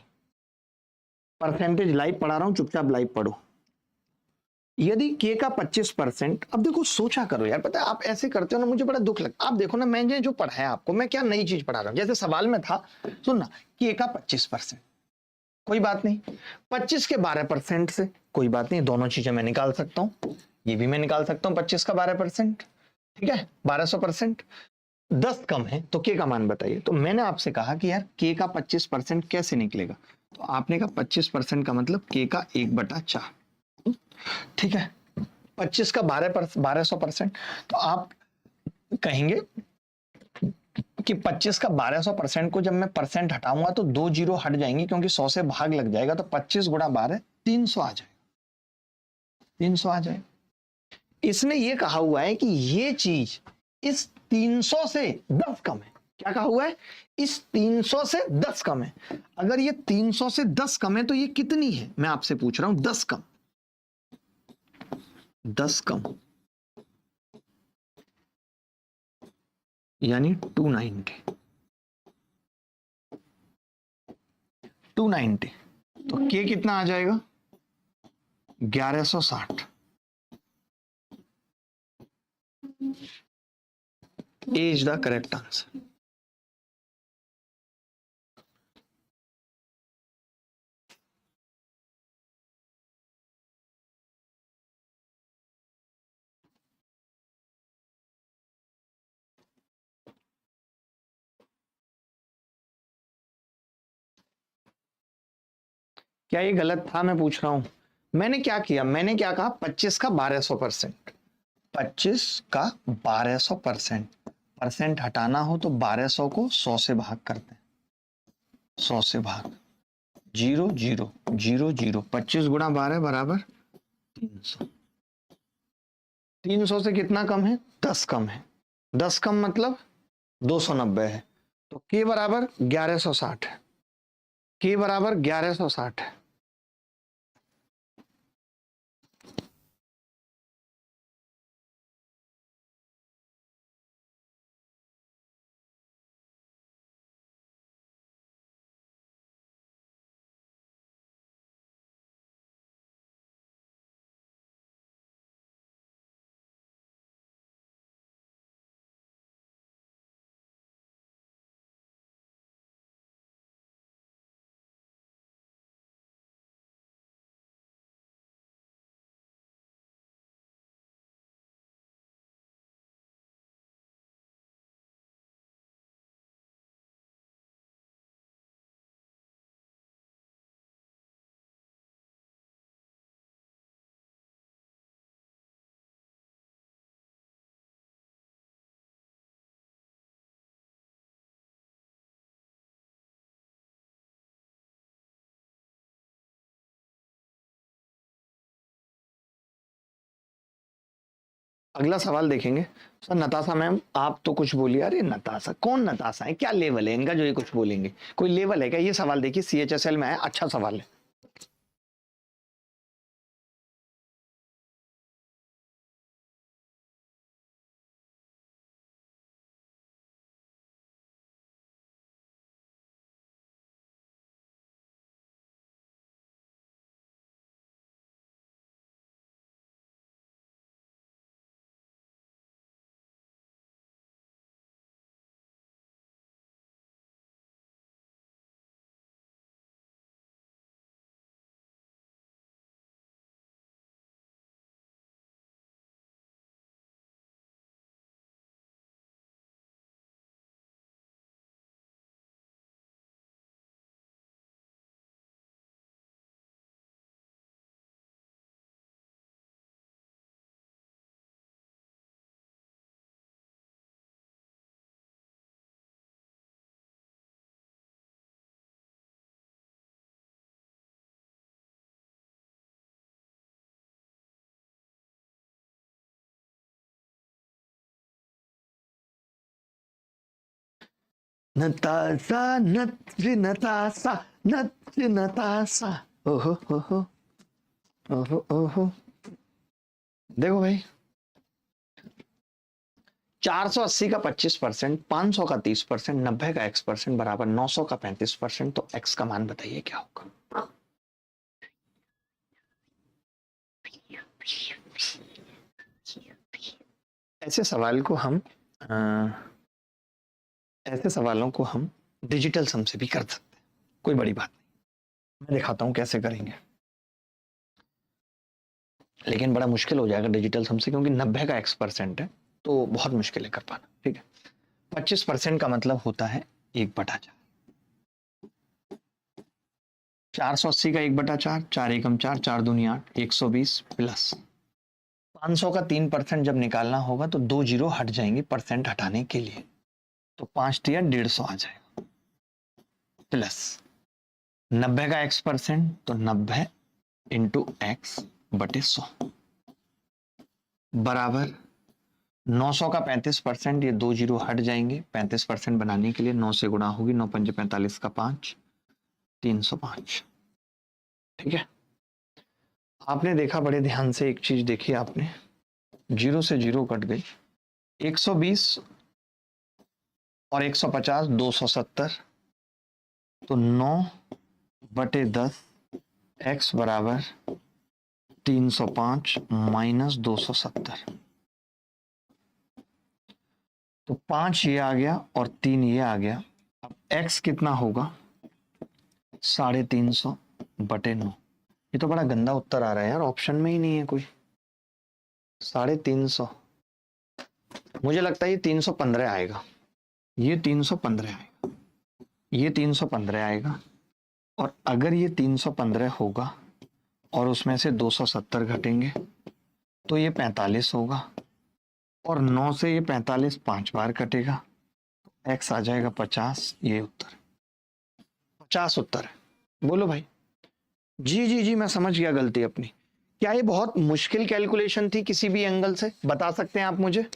परसेंटेज लाइव पढ़ा रहा हूं, चुपचाप लाइव पढ़ो। यदि के का 25%, अब देखो सोचा करो यार, पता है आप ऐसे करते हो ना मुझे बड़ा दुख लगता है। आप देखो ना मैंने जो पढ़ाया आपको, मैं क्या नई चीज पढ़ा रहा हूं। जैसे सवाल में था, सुनना, के का 25%, कोई बात नहीं, 25 के 12% से कोई बात नहीं, दोनों चीजें मैं निकाल सकता हूं, ये भी मैं निकाल सकता हूं 25 का 12%, ठीक है, 1200%। 10 कम है तो के का मान बताइए। तो मैंने आपसे कहा कि यार के का 25% कैसे निकलेगा, तो आपने कहा 25% का मतलब के का 1/4, ठीक है, 25 का 1200%, तो आप कहेंगे कि 25 का 1200% को जब मैं परसेंट हटाऊंगा तो 2 जीरो हट जाएंगे, क्योंकि 100 से भाग लग जाएगा, तो 25 गुणा 12 300 आ जाएगा, 300 आ जाएगा। इसने ये कहा हुआ है कि ये चीज इस 300 से 10 कम है। क्या कहा हुआ है? इस 300 से 10 कम है। अगर ये 300 से 10 कम है तो ये कितनी है, मैं आपसे पूछ रहा हूं, 10 कम, 10 कम यानी 290, 290, तो के कितना आ जाएगा? 1160। ए इज द करेक्ट आंसर। क्या ये गलत था? मैं पूछ रहा हूं। मैंने क्या किया, मैंने क्या कहा, 25 का 1200%, 25 का 1200%, परसेंट हटाना हो तो 1200 को 100 से भाग करते हैं, 100 से भाग, 0 0 0 0, 25 गुणा 12 बराबर 300। 300 से कितना कम है? 10 कम है। 10 कम मतलब 290 है, तो के बराबर 1160 है, के बराबर 1160 है। अगला सवाल देखेंगे। सर नताशा मैम आप तो कुछ बोलिए। अरे नताशा कौन, नताशा है, क्या लेवल है इनका जो ये कुछ बोलेंगे? कोई लेवल है क्या? ये सवाल देखिए, CHSL में है, अच्छा सवाल है। नताशा नत्र नताशा नत्र नताशा, ओहो ओहो ओहो ओहो। देखो भाई, 480 का 25%, 500 का 30%, 90 का x% बराबर 900 का 35%। तो x का मान बताइए क्या होगा। ऐसे सवाल को हम ऐसे सवालों को हम डिजिटल सम से भी कर सकते हैं, कोई बड़ी बात नहीं। मैं दिखाता हूं कैसे करेंगे, लेकिन बड़ा मुश्किल हो जाएगा डिजिटल सम से, क्योंकि 90 का x% है, तो बहुत मुश्किल है कर पाना। ठीक है, 25% का मतलब होता है 1/4। 480 का 1/4, 4 एकम 4, 4 दूनी 8, 120 प्लस 500 का 3% जब निकालना होगा तो 2 जीरो हट जाएंगे परसेंट हटाने के लिए, तो 5 टिया 150 आ जाएगा, प्लस 90 का x% तो 90 इंटू x बटे 100 बराबर 900 का 35%, ये 2 जीरो हट जाएंगे, 35% बनाने के लिए 9 से गुणा होगी, 9 पंजे 45 का 5, 305। ठीक है, आपने देखा, बड़े ध्यान से एक चीज देखी आपने, जीरो से जीरो कट गई, 120 और 150 270, तो 9/10 x बराबर 305 माइनस 270, तो 5 ये आ गया और 3 ये आ गया। अब x कितना होगा, 350/9। ये तो बड़ा गंदा उत्तर आ रहा है यार, ऑप्शन में ही नहीं है कोई। 350, मुझे लगता है ये 315 आएगा, ये 315 आएगा, ये 315 आएगा। और अगर ये 315 होगा और उसमें से 270 घटेंगे तो ये 45 होगा, और 9 से ये 45 5 बार कटेगा, x आ जाएगा 50। ये उत्तर 50 उत्तर है। बोलो भाई। जी जी जी, मैं समझ गया गलती अपनी। क्या ये बहुत मुश्किल कैलकुलेशन थी किसी भी एंगल से, बता सकते हैं आप मुझे?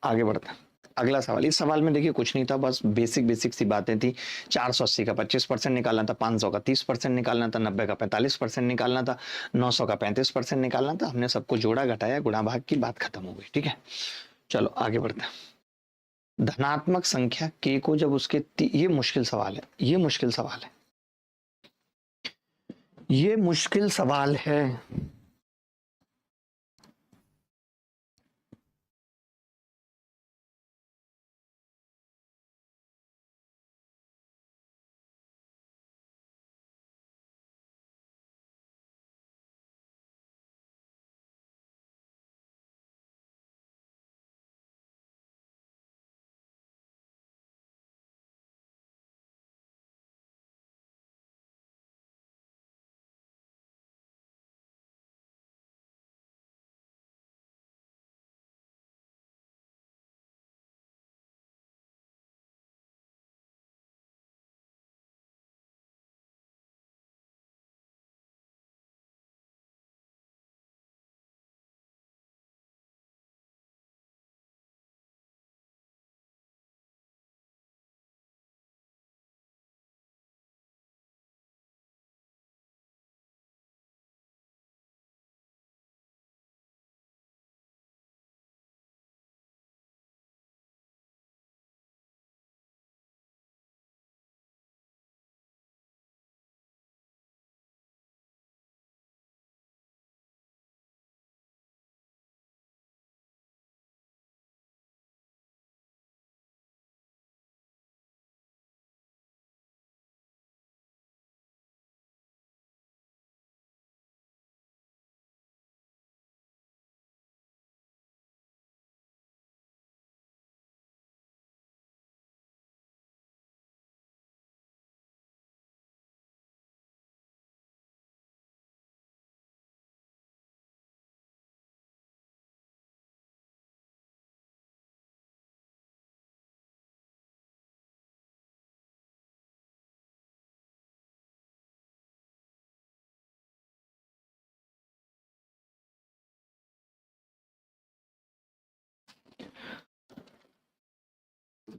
आगे बढ़ते हैं, अगला सवाल, इस सवाल में देखिए कुछ नहीं था, बस बेसिक बेसिक सी बातें थी। 480 का 25% निकालना था, 500 का 30% निकालना था, 90 का 45% निकालना था, 900 का 35% निकालना था। हमने सबको जोड़ा, घटाया, गुणा भाग की, बात खत्म हो गई। ठीक है, चलो आगे बढ़ते हैं। धनात्मक संख्या k को जब उसके ये मुश्किल सवाल है, ये मुश्किल सवाल है, ये मुश्किल सवाल है।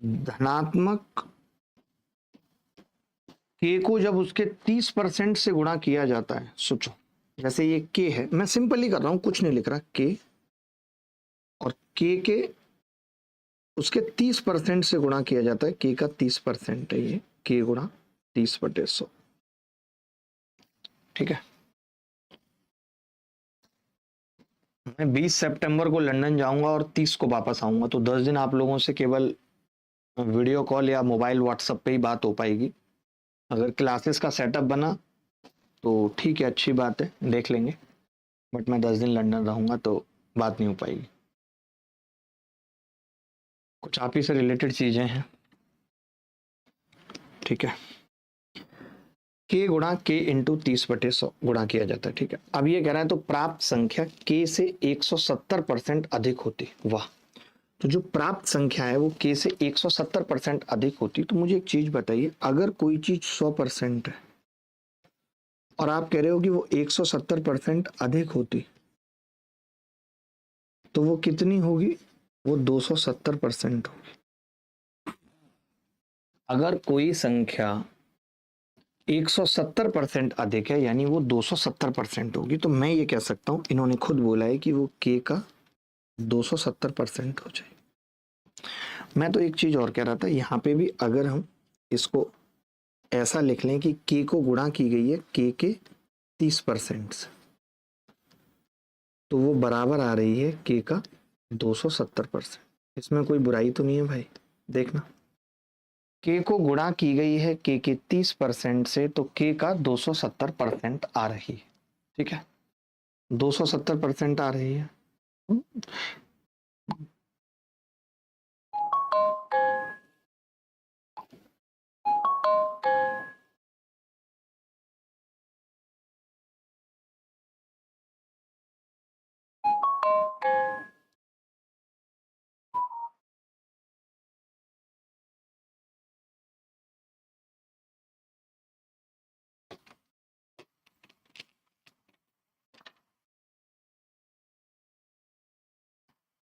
धनात्मक k को जब उसके 30% से गुणा किया जाता है, सोचो जैसे ये k है, मैं सिंपली कर रहा हूं, कुछ नहीं लिख रहा, k और k के उसके 30% से गुणा किया जाता है, k का 30% है ये, k गुणा 30/100। ठीक है, मैं 20 सितंबर को लंदन जाऊंगा और 30 को वापस आऊंगा, तो 10 दिन आप लोगों से केवल वीडियो कॉल या मोबाइल व्हाट्सएप पे ही बात हो पाएगी। अगर क्लासेस का सेटअप बना तो ठीक है, अच्छी बात है, देख लेंगे, बट मैं 10 दिन लंदन रहूंगा तो बात नहीं हो पाएगी। कुछ आप ही से रिलेटेड चीजें हैं। ठीक है, k गुणा k इंटू 30/100 गुणा किया जाता है। ठीक है, अब ये कह रहा है तो प्राप्त संख्या k से 170% अधिक होती। वाह, तो जो प्राप्त संख्या है वो k से 170% अधिक होती। तो मुझे एक चीज बताइए, अगर कोई चीज 100% है और आप कह रहे हो कि वो 170% अधिक होती, तो वो कितनी होगी? वो 270% होगी। अगर कोई संख्या 170% अधिक है यानी वो 270% होगी, तो मैं ये कह सकता हूं, इन्होंने खुद बोला है कि वो k का 270% हो जाए। मैं तो एक चीज और कह रहा था, यहाँ पे भी अगर हम इसको ऐसा लिख लें कि k को गुणा की गई है k के 30% से, तो वो बराबर आ रही है k का 270%। इसमें कोई बुराई तो नहीं है भाई, देखना, k को गुणा की गई है k के 30% से, तो k का 270% आ रही है। ठीक है, 270% आ रही है।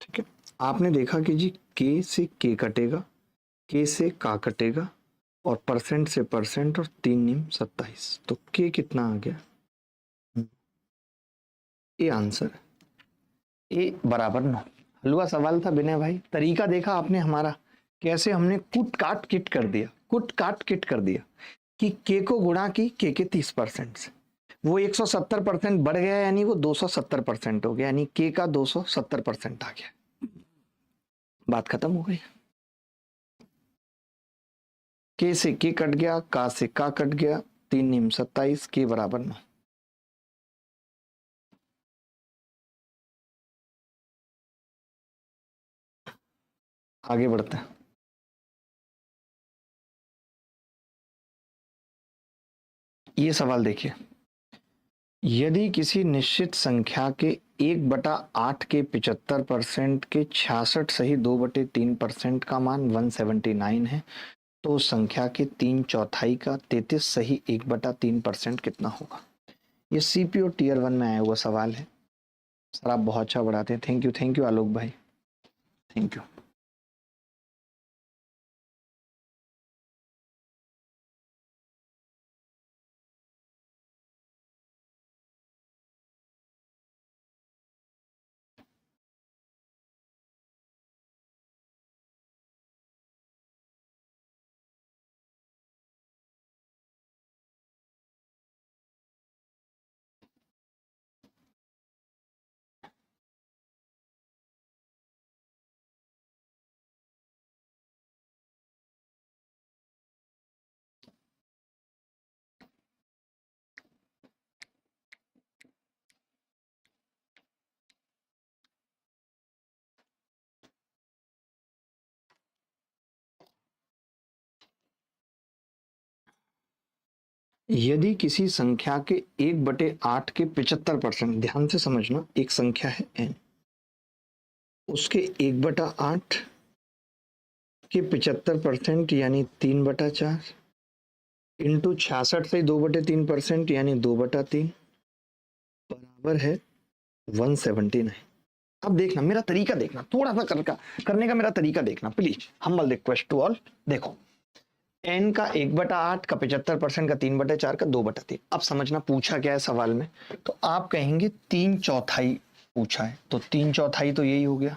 ठीक है, आपने देखा कि जी के से के कटेगा, के से का कटेगा और परसेंट से परसेंट और 3 निम 27, तो के कितना आ गया? ये आंसर है, ए बराबर 9। हलवा सवाल था विनय भाई, तरीका देखा आपने हमारा, कैसे हमने कुट काट किट कर दिया, कुट काट किट कर दिया कि के को गुणा की के 30% से, वो 170% बढ़ गया यानी वो 270% हो गया, यानी के का 270% आ गया, बात खत्म हो गई। के से के कट गया, का से का कट गया, 3 निम 27, के बराबर 9। आगे बढ़ते हैं। ये सवाल देखिए, यदि किसी निश्चित संख्या के 1/8 के 75% के 66 सही 2/3% का मान 179 है, तो उस संख्या के 3/4 का 33 सही 1/3% कितना होगा? ये सीपीओ टीयर 1 में आया हुआ सवाल है सर, आप बहुत अच्छा पढ़ाते हैं, थैंक यू आलोक भाई, थैंक यू। यदि किसी संख्या के 1/8 के 75%, ध्यान से समझना, एक संख्या है n, उसके 1/8 के 75% यानी 3/4 इंटू 66 से 2/3% यानी 2/3 बराबर है 179। अब देखना मेरा तरीका, देखना थोड़ा सा करने का मेरा तरीका देखना please, humble request to all. देखो n का 1/8 का 75% का 3/4 का 2/3, अब समझना पूछा क्या है सवाल में, तो आप कहेंगे 3/4 पूछा है, तो 3/4 तो यही हो गया,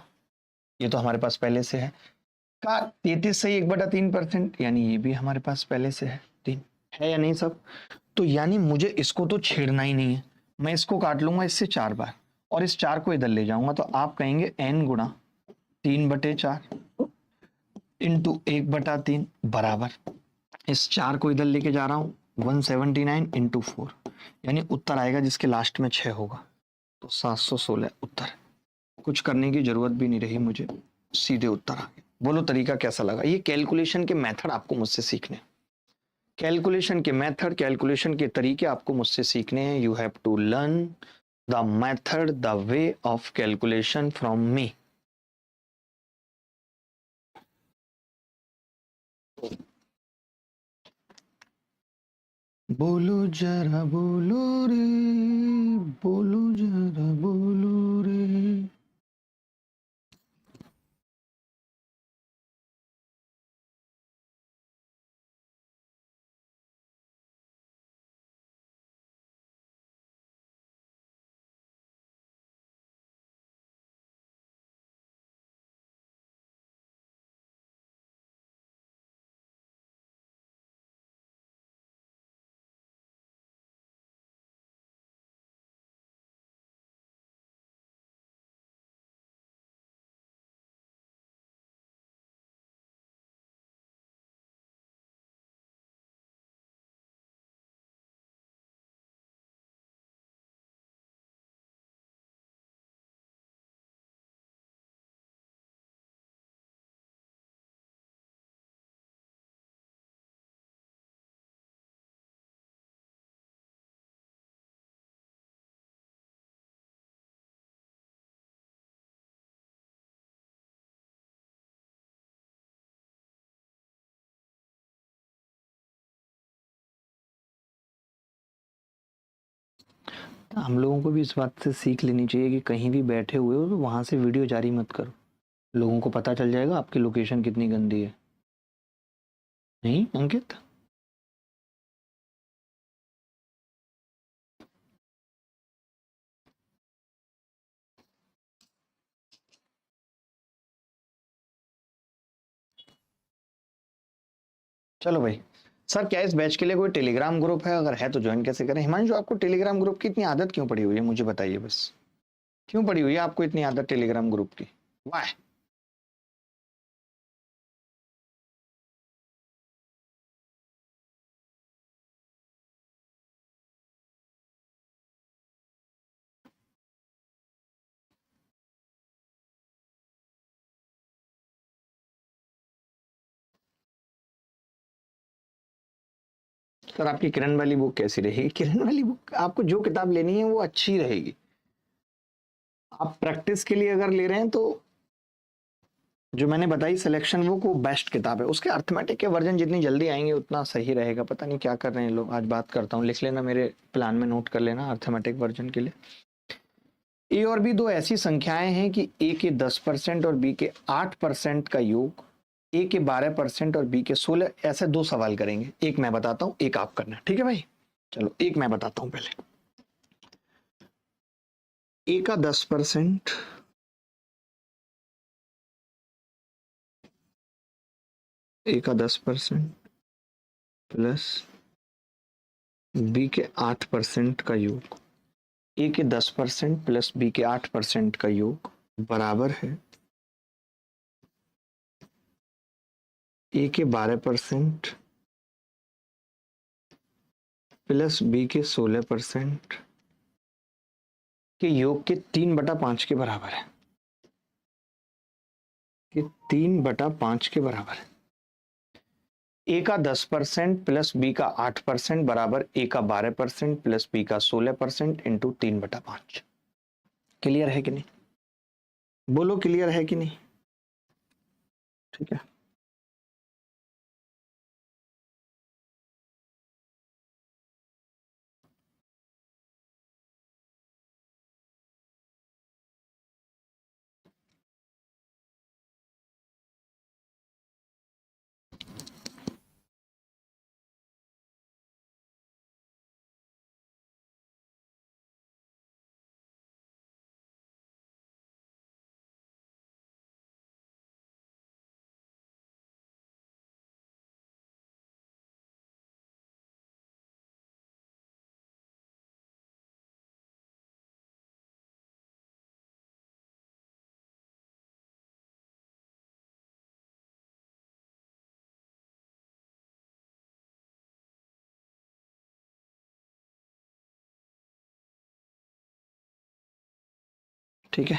ये तो हमारे पास पहले से है, का 33 सही 1/3% यानी ये भी हमारे पास पहले से है, 3 है या नहीं सब? तो यानी मुझे इसको तो छेड़ना ही नहीं है, मैं इसको काट लूंगा इससे 4 बार और इस 4 को इधर ले जाऊंगा, तो आप कहेंगे n गुणा 3/4 इंटू 1/3 बराबर, इस 4 को इधर लेके जा रहा हूं 179 इंटू 4, यानी उत्तर आएगा जिसके लास्ट में 6 होगा, तो 716 उत्तर। कुछ करने की जरूरत भी नहीं रही मुझे, सीधे उत्तर आ गए। बोलो तरीका कैसा लगा? ये कैलकुलेशन के मेथड आपको मुझसे सीखने, कैलकुलेशन के मेथड, कैलकुलेशन के तरीके आपको मुझसे सीखने हैं। You have to learn the method, the way of calculation from me. बोलो जरा बोलो रे, बोलो जरा बोलो रे। हम लोगों को भी इस बात से सीख लेनी चाहिए कि कहीं भी बैठे हुए हो तो वहां से वीडियो जारी मत करो, लोगों को पता चल जाएगा आपकी लोकेशन कितनी गंदी है। नहीं अंकित? चलो भाई। सर क्या इस बैच के लिए कोई टेलीग्राम ग्रुप है? अगर है तो ज्वाइन कैसे करें? हिमांशु आपको टेलीग्राम ग्रुप की इतनी आदत क्यों पड़ी हुई है, मुझे बताइए बस। क्यों पड़ी हुई है आपको इतनी आदत टेलीग्राम ग्रुप की? वाह। सर आपकी किरण वाली बुक कैसी रहेगी? किरण वाली बुक आपको जो किताब लेनी है वो अच्छी रहेगी। आप प्रैक्टिस के लिए अगर ले रहे हैं तो जो मैंने बताई सिलेक्शन बुक वो बेस्ट किताब है। उसके अर्थमेटिक के वर्जन जितनी जल्दी आएंगे उतना सही रहेगा। पता नहीं क्या कर रहे हैं लोग। आज बात करता हूँ, लिख लेना, मेरे प्लान में नोट कर लेना अर्थमेटिक वर्जन के लिए। ए और बी दो ऐसी संख्याएं हैं कि ए के 10% और बी के 8% का योग, ए के 12% और बी के 16, ऐसे दो सवाल करेंगे। एक मैं बताता हूं, एक आप करना, ठीक है भाई? चलो एक मैं बताता हूं पहले। ए का 10%, ए का 10% प्लस बी के 8% का योग, ए के 10% प्लस बी के 8% का योग बराबर है ए के 12% प्लस बी के 16% के योग के 3/5 के बराबर है। कि 3/5 के बराबर है। ए का 10% प्लस बी का 8% बराबर ए का 12% प्लस बी का 16% इंटू 3/5। क्लियर है कि नहीं? बोलो क्लियर है कि नहीं? ठीक है। ठीक है।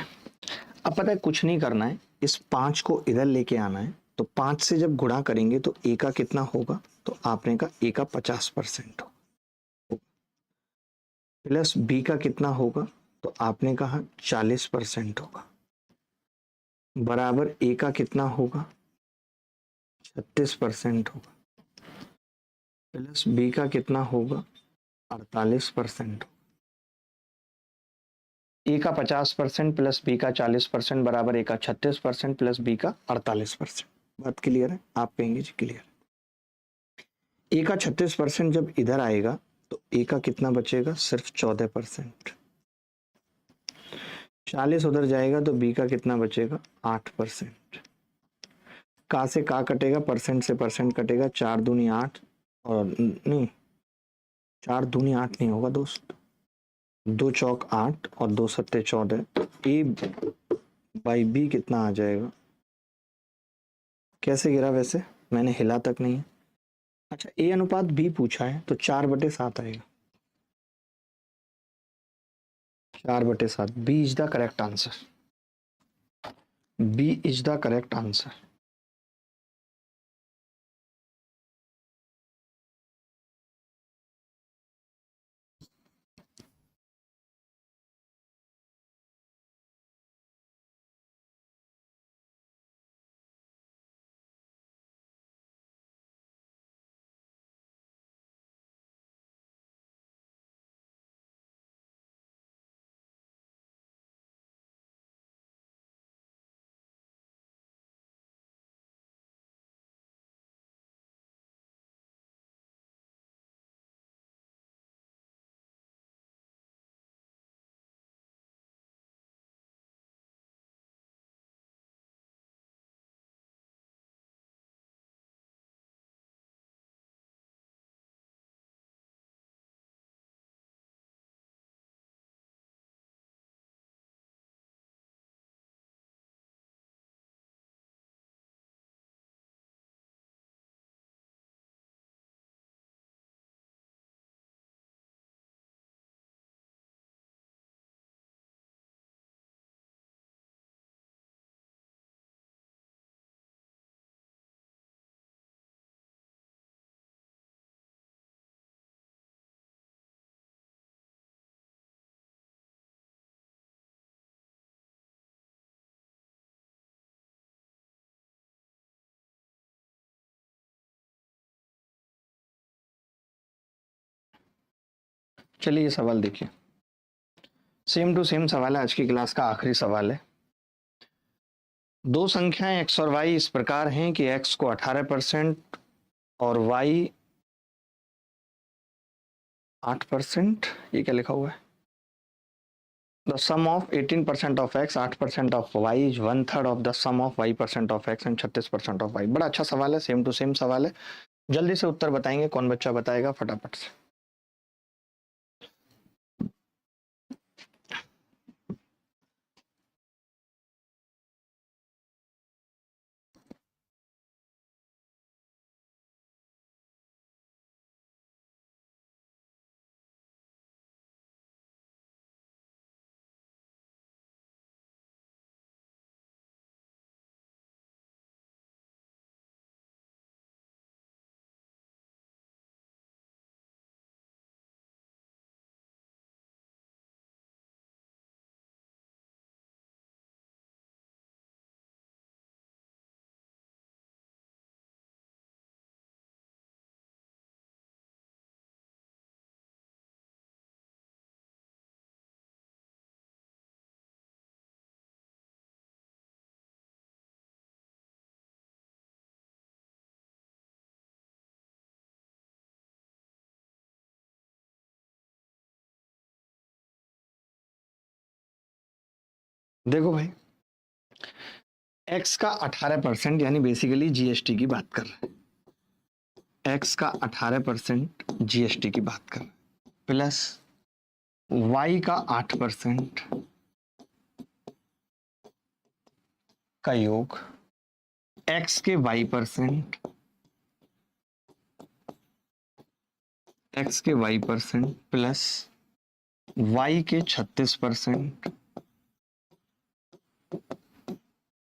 अब पता है कुछ नहीं करना है, इस 5 को इधर लेके आना है। तो 5 से जब गुणा करेंगे तो ए का कितना होगा? तो आपने कहा ए का 50% हो, प्लस बी का कितना होगा? तो आपने कहा 40% होगा, बराबर ए का कितना होगा? 36% होगा, प्लस बी का कितना होगा? 48%। ए का 50% प्लस बी का 40% बराबर ए का 36% प्लस बी का 48%। बात क्लियर है? आप कहेंगे जी क्लियर। ए का 36% जब इधर आएगा तो ए का कितना बचेगा? सिर्फ 14%। 40 उधर जाएगा तो बी का कितना बचेगा? 8%। का से का कटेगा, परसेंट से परसेंट कटेगा, 4 दूनी 8, और नहीं 4 दूनी 8 नहीं होगा दोस्त, 2 चौक 8 और 2 सत्ते 14। तो ए बाई बी कितना आ जाएगा? कैसे गिरा वैसे? मैंने हिला तक नहीं है। अच्छा ए अनुपात बी पूछा है तो 4/7 आएगा। 4/7, B is the correct answer. B is the correct answer. चलिए ये सवाल देखिए, सेम टू सेम सवाल है, आज की क्लास का आखिरी सवाल है। दो संख्याएं x और y इस प्रकार हैं कि x को 18% और y 8%, ये क्या लिखा हुआ है? The sum of 18% of x, 8% of y is 1/3 of the sum of y% of x and 36% of y। बड़ा अच्छा सवाल है, सेम टू सेम सवाल है। जल्दी से उत्तर बताएंगे, कौन बच्चा बताएगा फटाफट से? देखो भाई, x का 18% यानी बेसिकली जीएसटी की बात कर रहे हैं। x का 18% जीएसटी की बात कर रहे हैं, प्लस y का 8% का योग x के y% प्लस y के 36%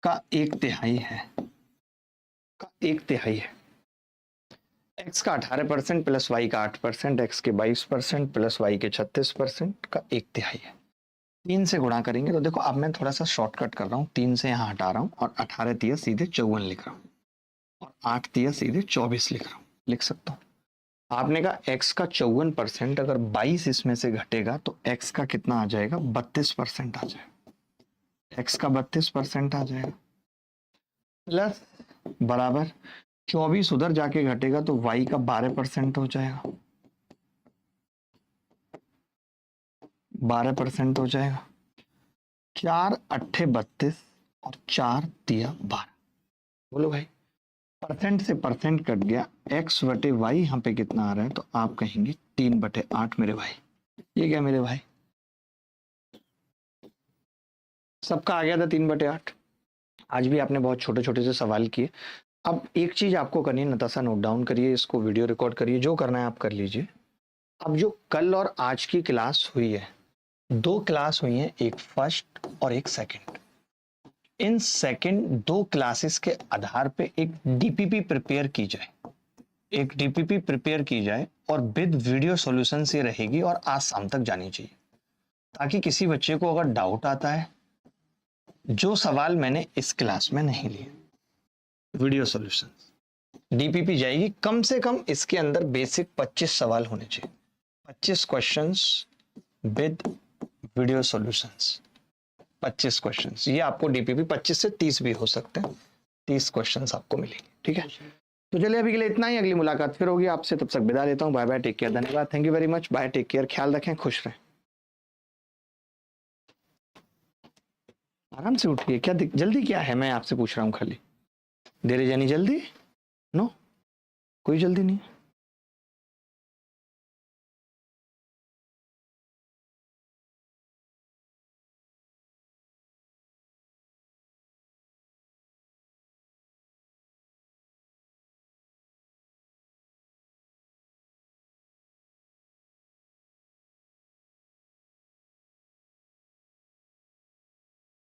का 1/3 है, x का 18% प्लस y का 8%, x के 22% प्लस y के 36% का 1/3 है। 3 से गुणा करेंगे तो देखो, अब मैं थोड़ा सा शॉर्टकट कर रहा हूँ, 3 से यहाँ हटा रहा हूँ और 18 तिया सीधे 54 लिख रहा हूँ और 8 तिया सीधे 24 लिख रहा हूँ, लिख सकता हूँ। आपने कहा x का 54%, अगर 22 इसमें से घटेगा तो x का कितना आ जाएगा? 32% आ जाएगा। x का 32% आ जाएगा, प्लस बराबर 24 उधर जाके घटेगा तो y का 12% हो जाएगा, 12% हो जाएगा। 4 अट्ठे 32 और 4 तिया 12। बोलो भाई, परसेंट से परसेंट कट गया, x बटे y यहाँ पे कितना आ रहा है? तो आप कहेंगे 3/8 मेरे भाई। ये क्या मेरे भाई? सबका आ गया था 3/8। आज भी आपने बहुत छोटे छोटे से सवाल किए। अब एक चीज आपको करनी है, नताशा नोट डाउन करिए, इसको वीडियो रिकॉर्ड करिए, जो करना है आप कर लीजिए। अब जो कल और आज की क्लास हुई है, 2 क्लास हुई हैं, एक फर्स्ट और एक सेकंड। इन सेकंड 2 क्लासेस के आधार पे एक डीपीपी प्रिपेयर की जाए, और विद वीडियो सॉल्यूशन से रहेगी और आज शाम तक जानी चाहिए, ताकि किसी बच्चे को अगर डाउट आता है, जो सवाल मैंने इस क्लास में नहीं लिए, वीडियो सॉल्यूशन डीपीपी जाएगी। कम से कम इसके अंदर बेसिक 25 सवाल होने चाहिए, 25 questions with video solutions, 25 questions. ये आपको डीपीपी 25 से 30 भी हो सकते हैं, 30 क्वेश्चंस आपको मिलेंगे। ठीक है, तो चलिए अभी के लिए इतना ही, अगली मुलाकात फिर होगी आपसे, तब तक विदा लेता हूँ। बाय बाय, टेक केयर, धन्यवाद, thank you very much, bye, take care, ख्याल रखें, खुश रहें, आराम से उठिए। क्या जल्दी क्या है? मैं आपसे पूछ रहा हूँ खाली, देरी जानी जल्दी? नो, कोई जल्दी नहीं।